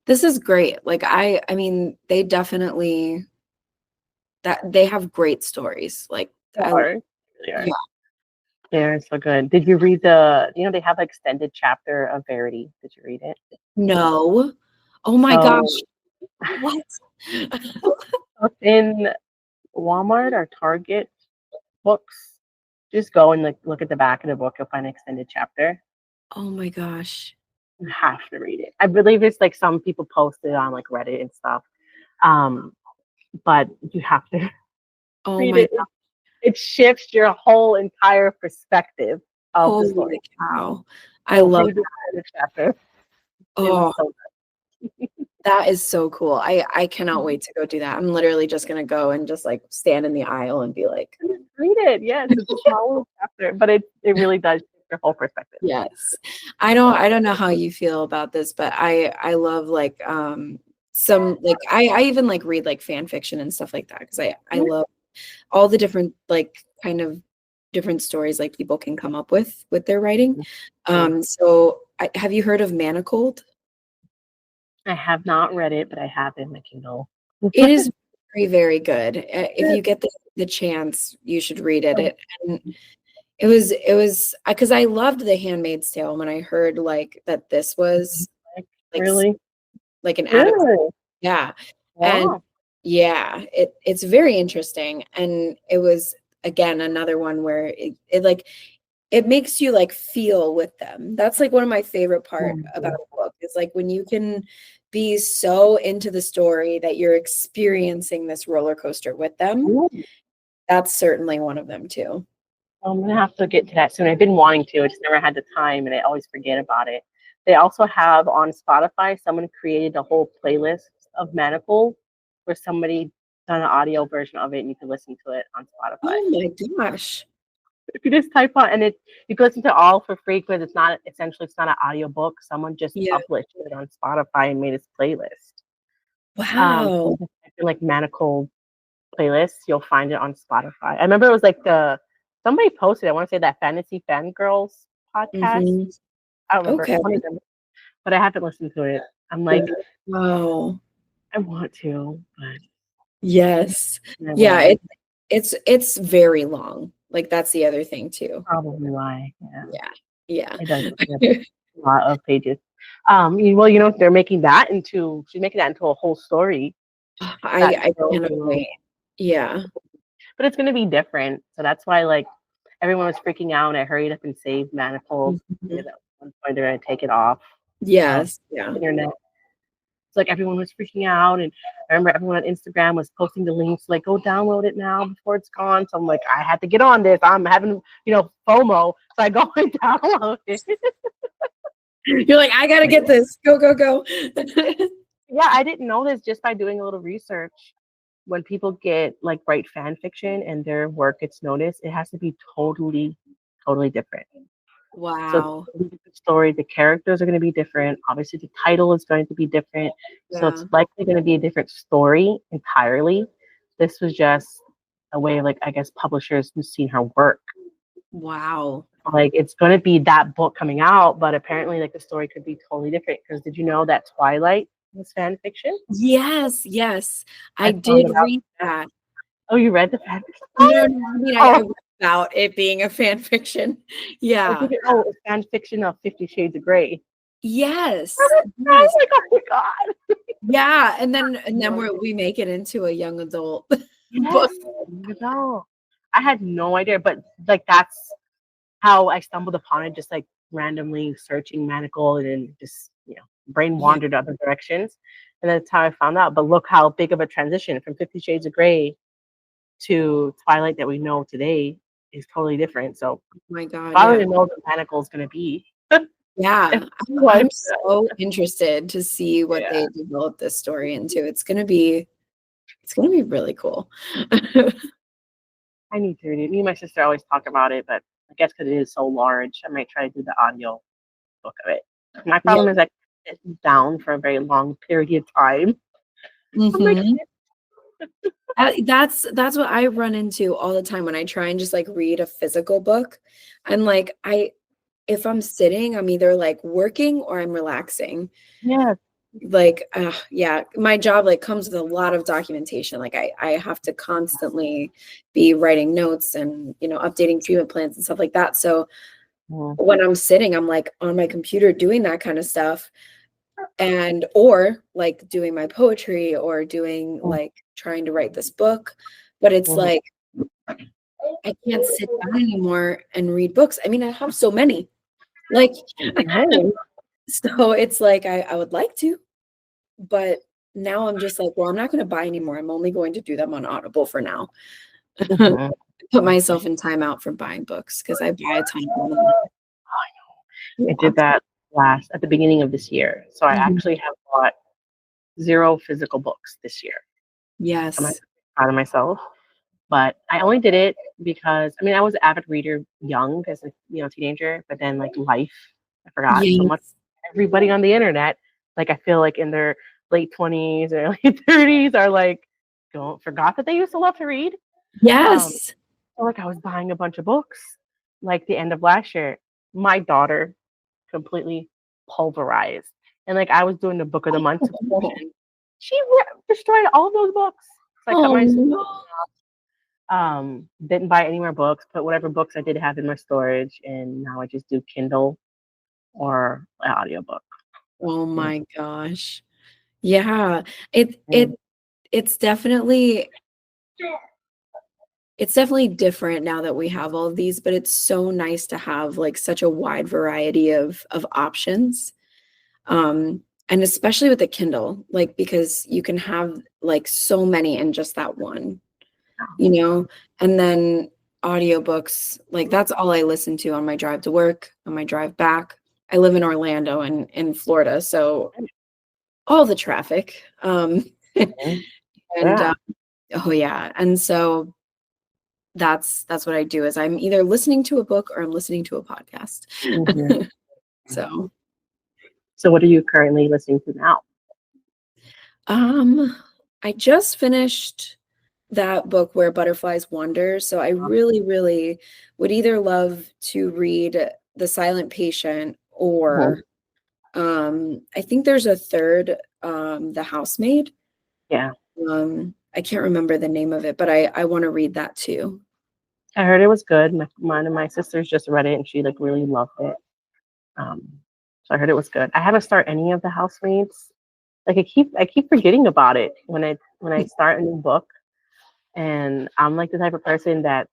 This is great. Like I mean, they definitely they have great stories. Like They're so good. Did you read they have an extended chapter of Verity. Did you read it? No. Oh my gosh. What? In Walmart or Target books, just go and look at the back of the book. You'll find an extended chapter. Oh my gosh. You have to read it. I believe it's like some people post it on like Reddit and stuff. But you have to read it. God. It shifts your whole entire perspective of the story. Cow. I love the chapter. Oh, that is so cool. I cannot wait to go do that. I'm literally just gonna go and just like stand in the aisle and be like, read it. Yes, it's a small little chapter, but it really does shift your whole perspective. Yes. I don't know how you feel about this, but I love like some like I even like read like fan fiction and stuff like that because I love all the different like kind of different stories like people can come up with their writing. So have you heard of Manacled? I have not read it, but I have it in my Kindle. It is very, very good. If you get the chance, you should read it. It was because I loved The Handmaid's Tale when I heard like that this was like really like an adaptation. Yeah. Wow. And yeah, it's very interesting. And it was again another one where it makes you like feel with them. That's like one of my favorite part about a book is like when you can be so into the story that you're experiencing this roller coaster with them. That's certainly one of them too. I'm gonna have to get to that soon. I've been wanting to, I just never had the time and I always forget about it. They also have on Spotify, someone created a whole playlist of Manacled where somebody done an audio version of it and you can listen to it on Spotify. Oh my gosh. If you just type on and you can listen to all for free because it's not an audio book. Someone just published it on Spotify and made this playlist. Wow. Like Manacled playlist, you'll find it on Spotify. I remember it was like somebody posted, I want to say that Fantasy Fangirls podcast. I don't remember one of them, but I haven't listened to it. I'm like, wow. I want to, but yes. Yeah, it's very long. Like that's the other thing too. Probably why. Yeah. It does a lot of pages. They're making that she's making that into a whole story. I cannot wait. Yeah. But it's gonna be different. So that's why like everyone was freaking out. I hurried up and saved Manacled. At one point they're gonna take it off. Yes. Yeah. Internet. It's like everyone was freaking out, and I remember everyone on Instagram was posting the links like, "Go download it now before it's gone." So I'm like, I had to get on this. I'm having FOMO, so I go and download it. You're like, I gotta get this. Go, go, go. Yeah, I didn't know this just by doing a little research. When people write fan fiction and their work gets noticed, it has to be totally, totally different. Wow. So the story, the characters are going to be different. Obviously, the title is going to be different. Yeah. So it's likely going to be a different story entirely. This was just a way of I guess publishers who've seen her work. Wow. It's going to be that book coming out, but apparently the story could be totally different. Because did you know that Twilight was fan fiction? Yes. I did read that. Oh, you read the fan fiction? No, I mean, I read about it being a fan fiction. Yeah. It's fan fiction of 50 Shades of Grey. Yes. Oh my God. Yeah, and then we make it into a young adult book. No, I had no idea, but that's how I stumbled upon it, just randomly searching Manacled and then just brain wandered other directions, and that's how I found out. But look how big of a transition from 50 Shades of Grey to Twilight that we know today is totally different. So, oh my God, I don't even know what Manacled is going to be. Yeah, I'm so interested to see what they develop this story into. It's gonna be really cool. I need to read it. Me and my sister always talk about it, but I guess because it is so large, I might try to do the audio book of it. My problem is it's down for a very long period of time. That's what I run into all the time when I try and just read a physical book. I'm if I'm sitting, I'm either working or I'm relaxing. Yeah. like, yeah, my job like comes with a lot of documentation. Like I have to constantly be writing notes and, updating treatment plans and stuff like that. So when I'm sitting, I'm like on my computer doing that kind of stuff, or like doing my poetry or doing like trying to write this book. But it's like, I can't sit down anymore and read books. I mean, I have so many, like, so it's like, I would like to, but now I'm just like, well, I'm not going to buy anymore. I'm only going to do them on Audible for now. Put myself in timeout for buying books because I buy a ton of them. I did that at the beginning of this year. So I actually have bought 0 physical books this year. Yes. I'm proud of myself. But I only did it because, I mean, I was an avid reader young as a teenager, but then like life, I forgot so much. Everybody on the internet, like I feel like in their late 20s or late 30s are like, forgot that they used to love to read. Yes. So like I was buying a bunch of books like the end of last year. My daughter completely pulverized. And like I was doing the book of the month subscription. She destroyed all of those books. So I cut my didn't buy any more books, put whatever books I did have in my storage, and now I just do Kindle or an audiobook. Oh my gosh. Yeah. It's definitely different now that we have all of these, but it's so nice to have like such a wide variety of options. And especially with the Kindle, like, because you can have like so many in just that one, and then audiobooks, like that's all I listen to on my drive to work, on my drive back. I live in Orlando and in Florida, so all the traffic. And and so that's what I do is I'm either listening to a book or I'm listening to a podcast. So what are you currently listening to now? I just finished that book Where Butterflies Wander. So I really, really would either love to read The Silent Patient or I think there's a third, The Housemaid. Yeah. I can't remember the name of it, but I want to read that too. I heard it was good. One of my sisters just read it and she like really loved it. So I heard it was good. I haven't started any of the Housemaids. Like I keep forgetting about it when I start a new book. And I'm like the type of person that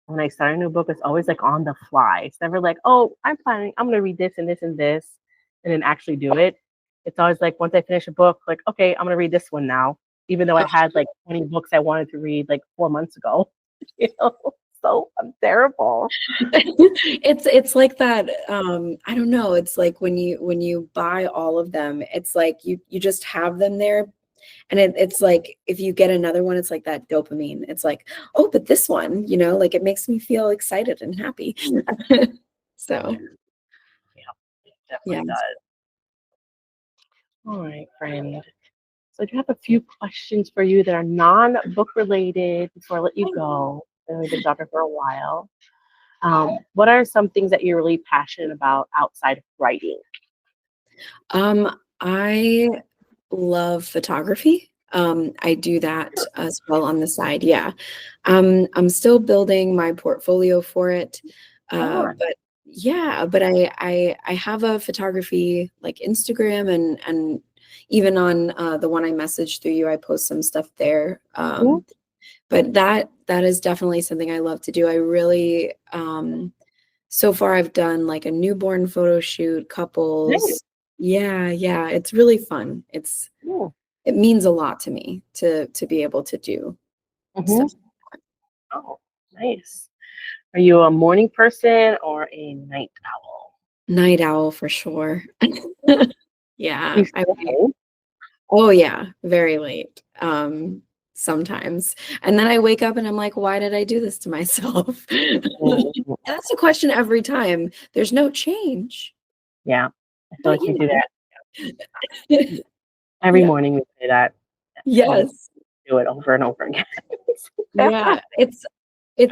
when I start a new book, it's always like on the fly. It's never like, oh, I'm gonna read this and this and this, and then actually do it. It's always like once I finish a book, like, okay, I'm gonna read this one now, even though I had like 20 books I wanted to read like 4 months ago. So I'm terrible. It's like that. I don't know. It's like when you buy all of them, it's like you just have them there. And it's like, if you get another one, it's like that dopamine. It's like, oh, but this one, like it makes me feel excited and happy. So, it definitely does. All right, friend. So I do have a few questions for you that are non-book related before I let you go. We've been talking for a while. What are some things that you're really passionate about outside of writing? I love photography. I do that as well on the side. Yeah. I'm still building my portfolio for it. But I have a photography like Instagram and even on the one I messaged through you, I post some stuff there. But that is definitely something I love to do. I really, so far I've done like a newborn photo shoot, couples. Nice. Yeah. It's really fun. It means a lot to me to be able to do stuff. Oh, nice. Are you a morning person or a night owl? Night owl for sure. Yeah. Oh yeah, very late. Sometimes. And then I wake up and I'm like, why did I do this to myself? That's a question every time. There's no change. Yeah. I feel like you do that. Every morning we say that. Yes. Do it over and over again. Yeah.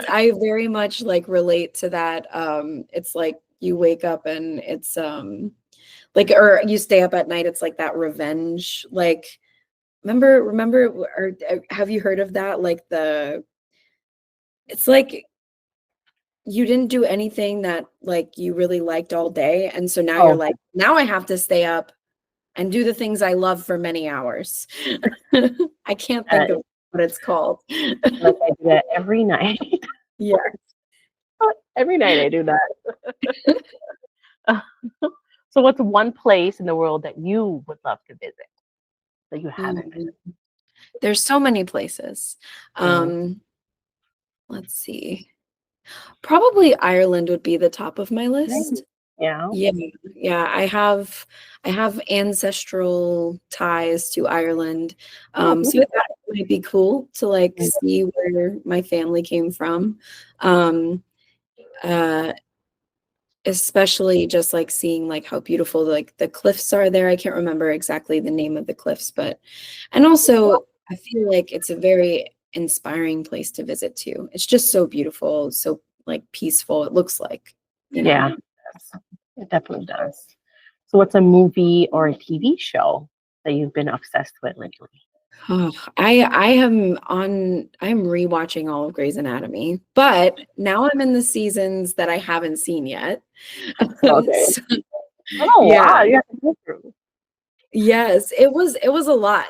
I very much like relate to that. It's like you wake up and it's like, or you stay up at night, it's like that revenge, like, remember, or have you heard of that? Like it's like you didn't do anything that like you really liked all day. And so now you're like, now I have to stay up and do the things I love for many hours. I can't think of what it's called. Like I do that every night. Yeah. Every night I do that. So what's one place in the world that you would love to visit that you haven't visited? There's so many places. Let's see. Probably Ireland would be the top of my list. Yeah. I have ancestral ties to Ireland. So that might be cool to like see where my family came from. Especially just like seeing like how beautiful like the cliffs are there. I can't remember exactly the name of the cliffs, and also I feel like it's a very inspiring place to visit too. It's just so beautiful, so like peaceful. It looks like, you know. Yeah, it definitely does. So what's a movie or a TV show that you've been obsessed with lately? Oh, I'm rewatching all of Grey's Anatomy, but now I'm in the seasons that I haven't seen yet. Okay. So, wow, you have to go through. Yes, it was a lot.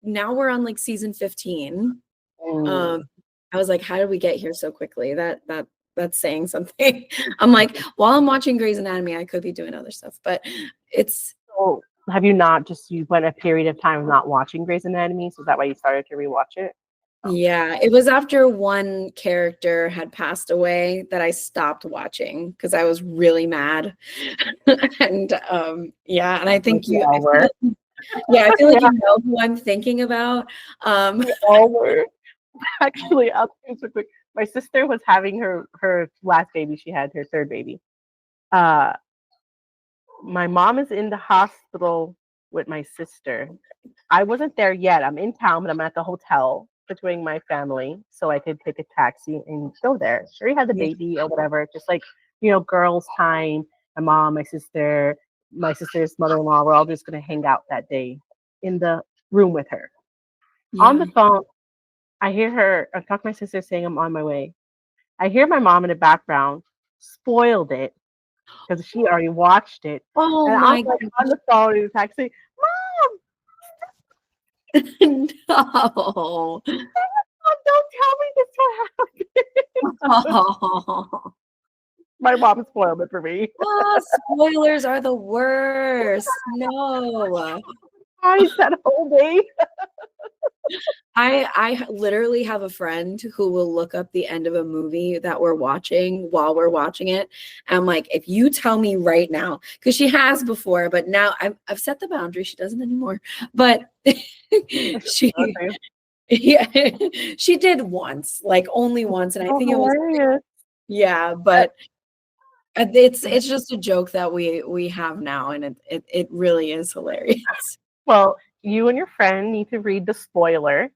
Now we're on like season 15. I was like, how did we get here so quickly? That's saying something. I'm like, while I'm watching Grey's Anatomy, I could be doing other stuff, but it's. So have you went a period of time of not watching Grey's Anatomy? So is that why you started to rewatch it? Yeah, it was after one character had passed away that I stopped watching because I was really mad. And and I think you all were. I feel like you know who I'm thinking about. We all were. Actually, I'll tell you so quick. My sister was having her last baby. She had her third baby. My mom is in the hospital with my sister. I wasn't there yet. I'm in town, but I'm at the hotel between my family, so I could take a taxi and go there. Sure, had the baby or whatever, just like, girls' time. My mom, my sister's mother-in-law, we're all just gonna hang out that day in the room with her. On the phone, I talk to my sister saying I'm on my way. I hear my mom in the background, spoiled it because she already watched it. Oh, and I'm like on the phone in the taxi, Mom! No. Don't tell me this will happen. Oh. My mom spoiled it for me. Oh, spoilers are the worst. No. I said whole day. I literally have a friend who will look up the end of a movie that we're watching while we're watching it. And I'm like, if you tell me right now, because she has before, but now I've set the boundary. She doesn't anymore. But she did once, like only once. And I think it was but it's just a joke that we have now, and it really is hilarious. Well, you and your friend need to read The Spoiler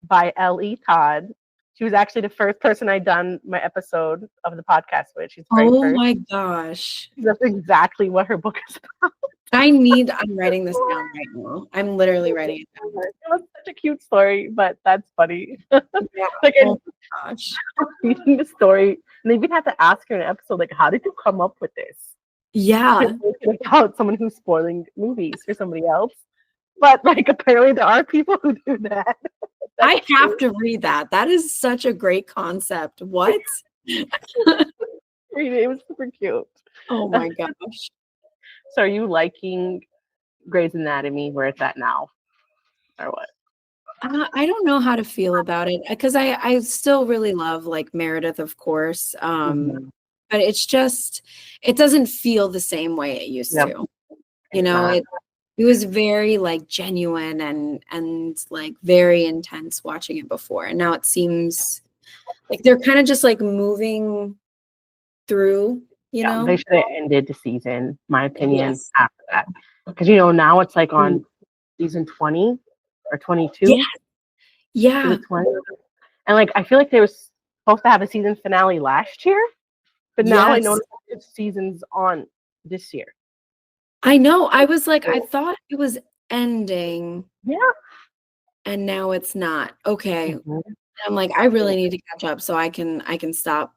by L.E. Todd. She was actually the first person I'd done my episode of the podcast with. She's first. My gosh. That's exactly what her book is about. I'm writing this down right now. I'm literally writing it down. It was such a cute story, but that's funny. Like, oh my gosh. Reading the story, and even have to ask her in an episode, like, how did you come up with this? Yeah. About someone who's spoiling movies for somebody else. But like, apparently there are people who do that. I have to read that. That is such a great concept. What? It was super cute. Oh my gosh. So are you liking Grey's Anatomy where it's at now? Or what? I don't know how to feel about it because I still really love like Meredith, of course. But it's just, it doesn't feel the same way it used to. It was very like genuine and like very intense watching it before. And now it seems like they're kind of just like moving through, you know? They should have ended the season, my opinion, after that. Because, now it's like on season 20 or 22. Yeah. 20. And like, I feel like they were supposed to have a season finale last year. But now I notice it's seasons on this year. I know. I was like, I thought it was ending. Yeah. And now it's not. Okay. Mm-hmm. I'm like, I really need to catch up so I can stop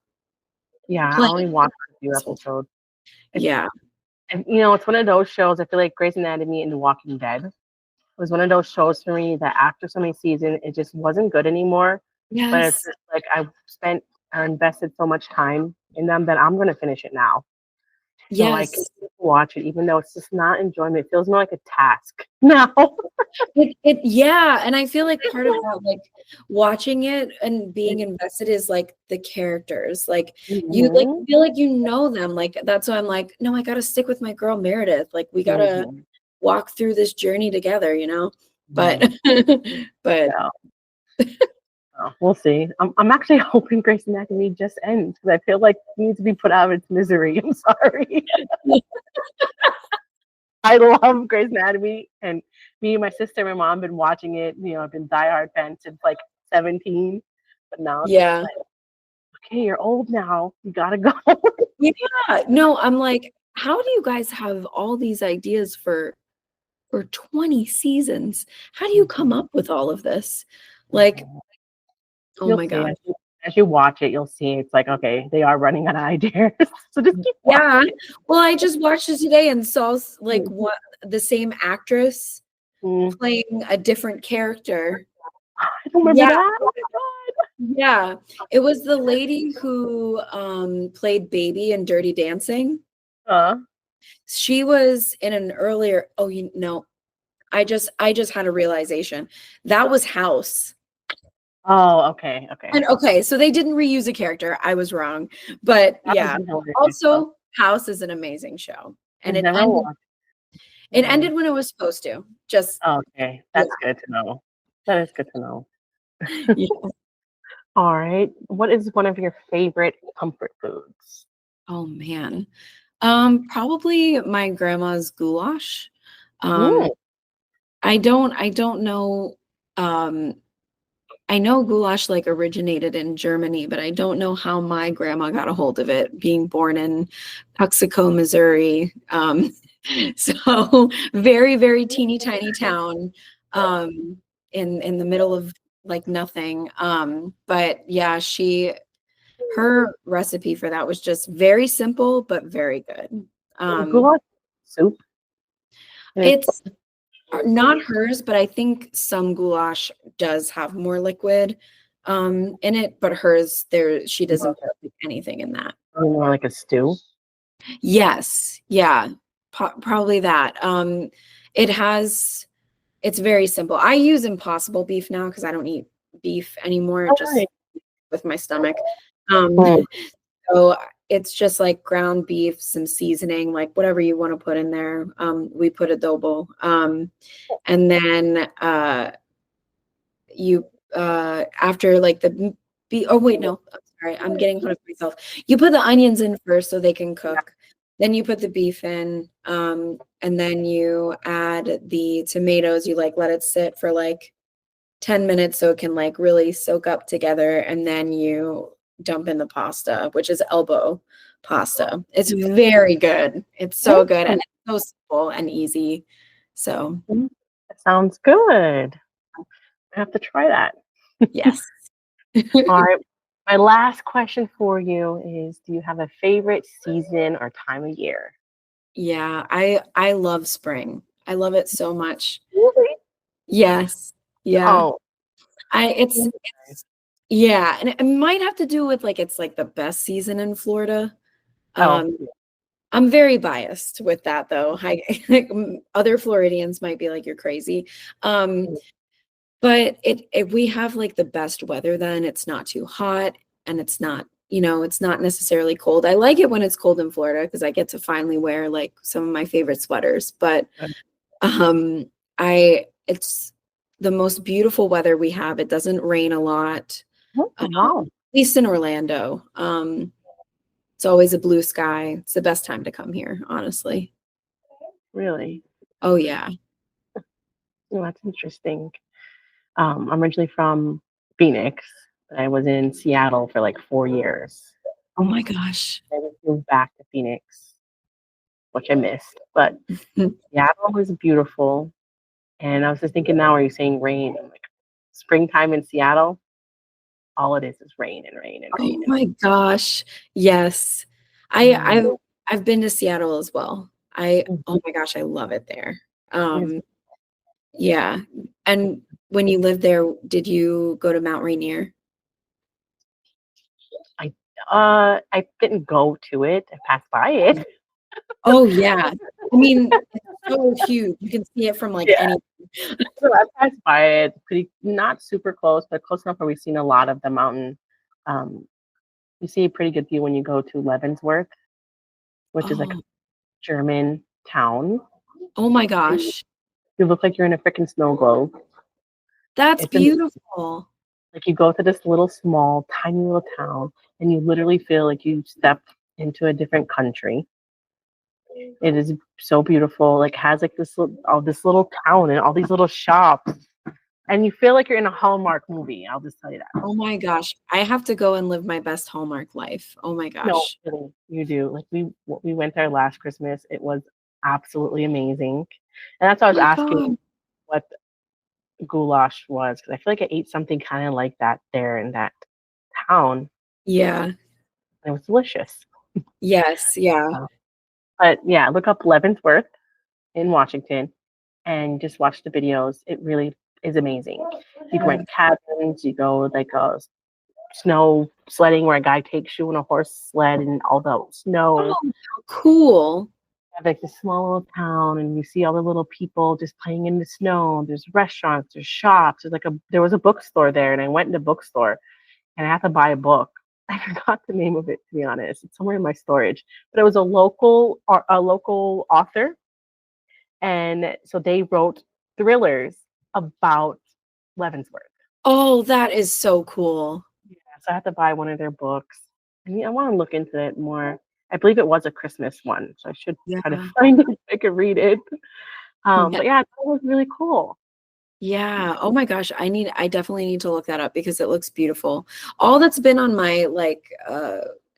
Yeah, I playing. only watched a few episodes. Yeah. And, you know, it's one of those shows. I feel like Grey's Anatomy and The Walking Dead was one of those shows for me that after so many seasons, it just wasn't good anymore. But it's Yes. just like I spent or invested so much time in them that I'm gonna finish it now. So I Yes. can watch it, even though it's just not enjoyment. It feels more like a task now. Yeah. And I feel like part of that, like watching it and being invested is like the characters. Like you like feel like you know them. Like that's why I'm like, no, I gotta stick with my girl Meredith. Like we gotta walk through this journey together, you know? But but Yeah. We'll see. I'm actually hoping Grey's Anatomy just ends because I feel like it needs to be put out of its misery. I'm sorry. I love Grey's Anatomy, and me and my sister and my mom have been watching it. You know, I've been diehard fan since like 17, but now it's yeah. like, okay, you're old now. You gotta go. Yeah. No, I'm like, how do you guys have all these ideas for 20 seasons? How do you come up with all of this? Like, oh You'll my see. God. As you watch it, you'll see it's like, okay, they are running out of ideas. So just keep watching. Yeah. Well, I just watched it today and saw like what the same actress playing a different character. I don't remember that. Oh my God. Yeah. It was the lady who played Baby in Dirty Dancing. She was in an earlier, I just had a realization. That was House. Oh, okay. And okay, so they didn't reuse a character. I was wrong. But yeah. Also, House is an amazing show. And it ended when it was supposed to. Just okay. That's good to know. That is good to know. Yeah. All right. What is one of your favorite comfort foods? Oh man. Probably my grandma's goulash. I don't know. I know goulash like originated in Germany, but I don't know how my grandma got a hold of it, being born in Tuxeco, Missouri. So very, very teeny tiny town in the middle of like nothing. But yeah, her recipe for that was just very simple but very good. Goulash soup? It's not hers, but I think some goulash does have more liquid in it, but hers she doesn't put anything in that. More like a stew? Yes. Yeah. Probably that. It's very simple. I use Impossible beef now because I don't eat beef anymore, just with my stomach. So it's just like ground beef, some seasoning, like whatever you want to put in there. We put adobo. And then you after like the beef, oh wait, no, I'm sorry, I'm getting ahead of myself. You put the onions in first so they can cook. Then you put the beef in, and then you add the tomatoes. You like let it sit for like 10 minutes so it can like really soak up together. And then you dump in the pasta, which is elbow pasta. It's very good. It's so good. And it's so simple and easy. So that sounds good. I have to try that. Yes. All right. My last question for you is, do you have a favorite season or time of year? Yeah, I love spring. I love it so much. Really? Yes. Yeah. Oh. It's yeah, and it might have to do with like it's like the best season in Florida. I'm very biased with that though. Other Floridians might be like, you're crazy. But we have like the best weather then. It's not too hot and it's not, it's not necessarily cold. I like it when it's cold in Florida because I get to finally wear like some of my favorite sweaters. But it's the most beautiful weather we have. It doesn't rain a lot. At least in Orlando. It's always a blue sky. It's the best time to come here, honestly. Really? Oh yeah. Well, that's interesting. I'm originally from Phoenix, but I was in Seattle for like 4 years. Oh my gosh. I just moved back to Phoenix. which I missed. But Seattle was beautiful. And I was just thinking now, are you saying rain? I'm like, springtime in Seattle, all it is rain and rain and rain. Oh my gosh. Yes. I've been to Seattle as well. Oh my gosh, I love it there. Yeah. And when you lived there, did you go to Mount Rainier? I didn't go to it. I passed by it. Oh yeah. I mean, it's so huge. You can see it from like any. So I passed by it, pretty not super close, but close enough where we've seen a lot of the mountain. You see a pretty good view when you go to Leavenworth, which is like a German town. Oh my gosh. You look like you're in a freaking snow globe. That's beautiful. Like you go to this little small, tiny little town, and you literally feel like you stepped into a different country. It is so beautiful. Like has like this little town and all these little shops, and you feel like you're in a Hallmark movie. I'll just tell you that. Oh my gosh, I have to go and live my best Hallmark life. Oh my gosh. No, you do. Like we went there last Christmas. It was absolutely amazing, and that's why I was asking what goulash was, because I feel like I ate something kind of like that there in that town. Yeah. It was delicious. Yes, yeah. But yeah, look up Leavenworth in Washington and just watch the videos. It really is amazing. You can rent cabins, you go like a snow sledding where a guy takes you on a horse sled and all the snow. Oh, cool. Like this small little town, and you see all the little people just playing in the snow. There's restaurants, there's shops. There was a bookstore there, and I went in the bookstore and I had to buy a book. I forgot the name of it, to be honest. It's somewhere in my storage, but it was a local author, and so they wrote thrillers about Leavenworth. Oh, that is so cool. Yeah, so I had to buy one of their books, and I want to look into it more. I believe it was a Christmas one, so I should try to find it if I could read it. But yeah, it was really cool. Yeah. Oh my gosh. I definitely need to look that up because it looks beautiful. All that's been on my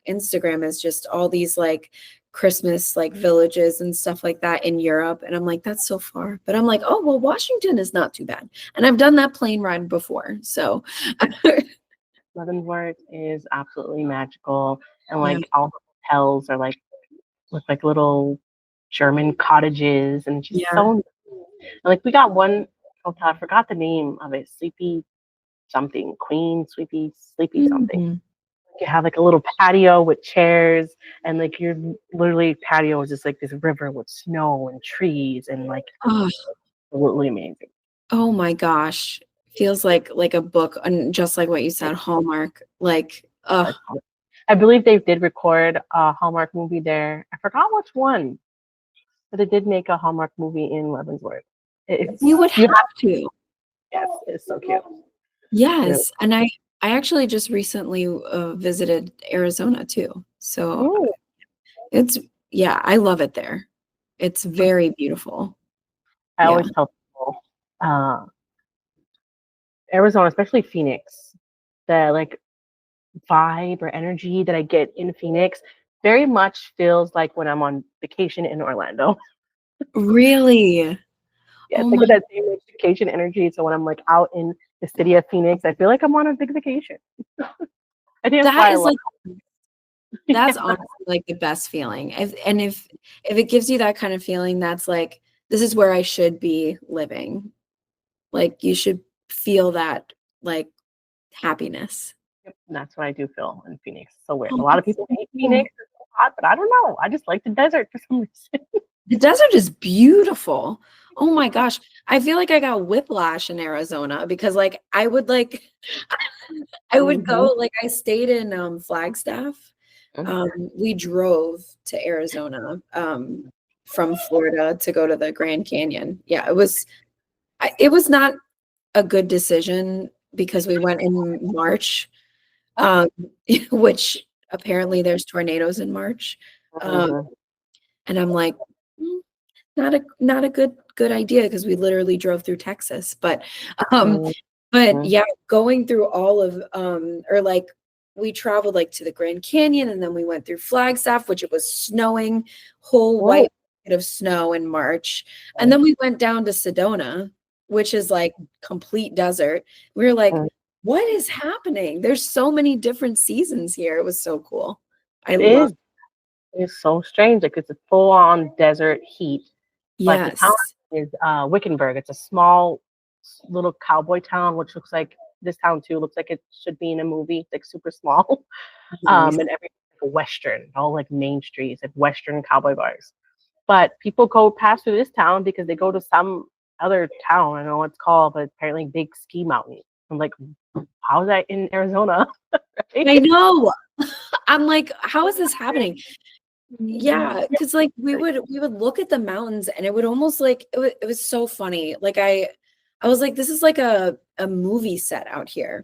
Instagram is just all these like Christmas like villages and stuff like that in Europe. And I'm like, that's so far. But I'm like, oh, well, Washington is not too bad. And I've done that plane ride before. So Leavenworth is absolutely magical. And like all the hotels are like with like little German cottages and just so nice. And, like we got one hotel, I forgot the name of it, Sleepy something, Sleepy something. You have like a little patio with chairs, and like your literally patio is just like this river with snow and trees and like absolutely amazing. Oh my gosh. Feels like a book, and just like what you said, Hallmark. Like I believe they did record a Hallmark movie there. I forgot which one, but they did make a Hallmark movie in Leavenworth. You would have to. Yes, it's so cute. Yes, and I actually just recently visited Arizona too. So I love it there. It's very beautiful. I always tell people Arizona, especially Phoenix, the like vibe or energy that I get in Phoenix very much feels like when I'm on vacation in Orlando. Really? Yeah, think of that same vacation energy. So when I'm like out in the city of Phoenix, I feel like I'm on a big vacation. I think that's honestly like the best feeling. If it gives you that kind of feeling, that's like, this is where I should be living. Like you should feel that like happiness. Yep, that's what I do feel in Phoenix. So weird. A lot of people hate Phoenix. It's so hot, but I don't know. I just like the desert for some reason. The desert is beautiful. Oh my gosh. I feel like I got whiplash in Arizona because like I would go, like I stayed in Flagstaff. We drove to Arizona from Florida to go to the Grand Canyon. Yeah, it was not a good decision because we went in March, which apparently there's tornadoes in March. And I'm like, not a good idea because we literally drove through Texas. But yeah, going through all of we traveled like to the Grand Canyon, and then we went through Flagstaff, which it was snowing, whole white bucket of snow in March. And then we went down to Sedona, which is like complete desert. We were like, what is happening? There's so many different seasons here. It was so cool. It's so strange. Like it's a full on desert heat. But the town is Wickenburg. It's a small little cowboy town, which looks like this town too. Looks like it should be in a movie. It's like super small. And everything's like Western, all like main streets, like Western cowboy bars. But people go past through this town because they go to some other town. I don't know what it's called, but apparently big ski mountain. I'm like, how is that in Arizona? Right? I know. I'm like, how is this happening? Yeah, because like we would look at the mountains and it would almost like it was so funny. Like I was like, this is like a movie set out here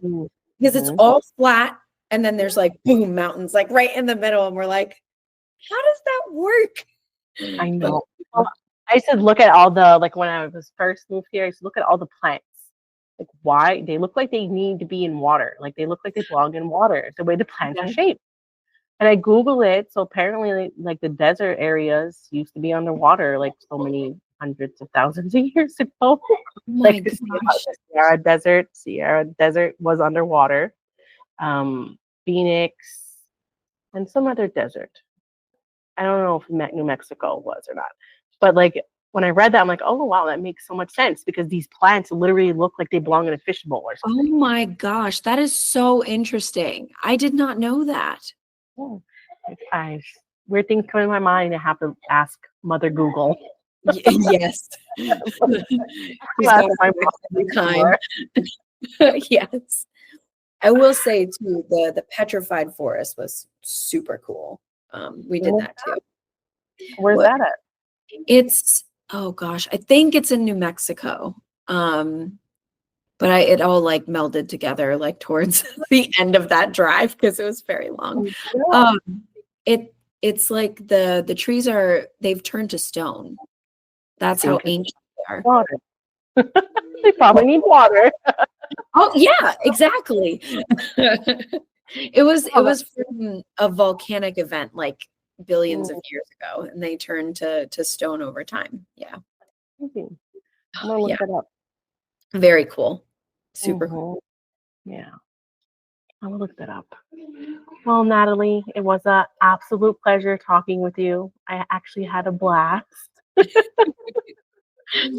because it's all flat and then there's like boom mountains like right in the middle and we're like, how does that work? I know. Well, I used to look at all the like when I was first moved here. I used to look at all the plants. Like why they look like they need to be in water. Like they look like they belong in water. The way the plants are shaped. And I Google it. So apparently, like the desert areas used to be underwater, like so many hundreds of thousands of years ago. Oh like the Sierra Desert was underwater. Phoenix and some other desert. I don't know if New Mexico was or not. But like when I read that, I'm like, oh wow, that makes so much sense because these plants literally look like they belong in a fishbowl or something. Oh my gosh, that is so interesting. I did not know that. Weird things come in my mind. I have to ask Mother Google. Yes. Time. Yes. I will say too, the petrified forest was super cool. We did that too. Where's that at? It's oh gosh, I think it's in New Mexico. But it all like melded together like towards the end of that drive because it was very long. It's like the trees they've turned to stone. That's how ancient they are. Water. They probably need water. Oh yeah, exactly. It was from a volcanic event like billions of years ago, and they turned to stone over time. Yeah. I'm gonna look that up. Very cool. Super cool. Yeah. I'll look that up. Well, Nathelee, it was an absolute pleasure talking with you. I actually had a blast. So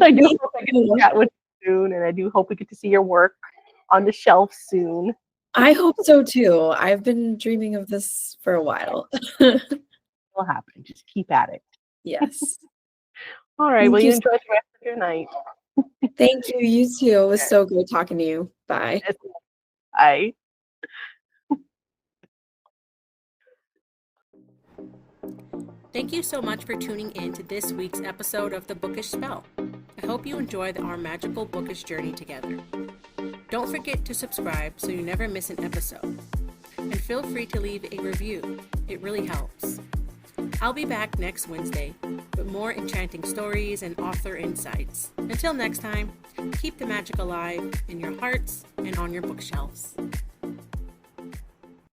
I do hope I get to chat with you soon, and I do hope we get to see your work on the shelf soon. I hope so too. I've been dreaming of this for a while. It'll happen. Just keep at it. Yes. All right. Well, you enjoy the rest of your night. Thank you. You too. It was so good talking to you. Bye. Bye. Thank you so much for tuning in to this week's episode of the Bookish Spell. I hope you enjoyed our magical bookish journey together. Don't forget to subscribe so you never miss an episode. And feel free to leave a review. It really helps. I'll be back next Wednesday with more enchanting stories and author insights. Until next time, keep the magic alive in your hearts and on your bookshelves.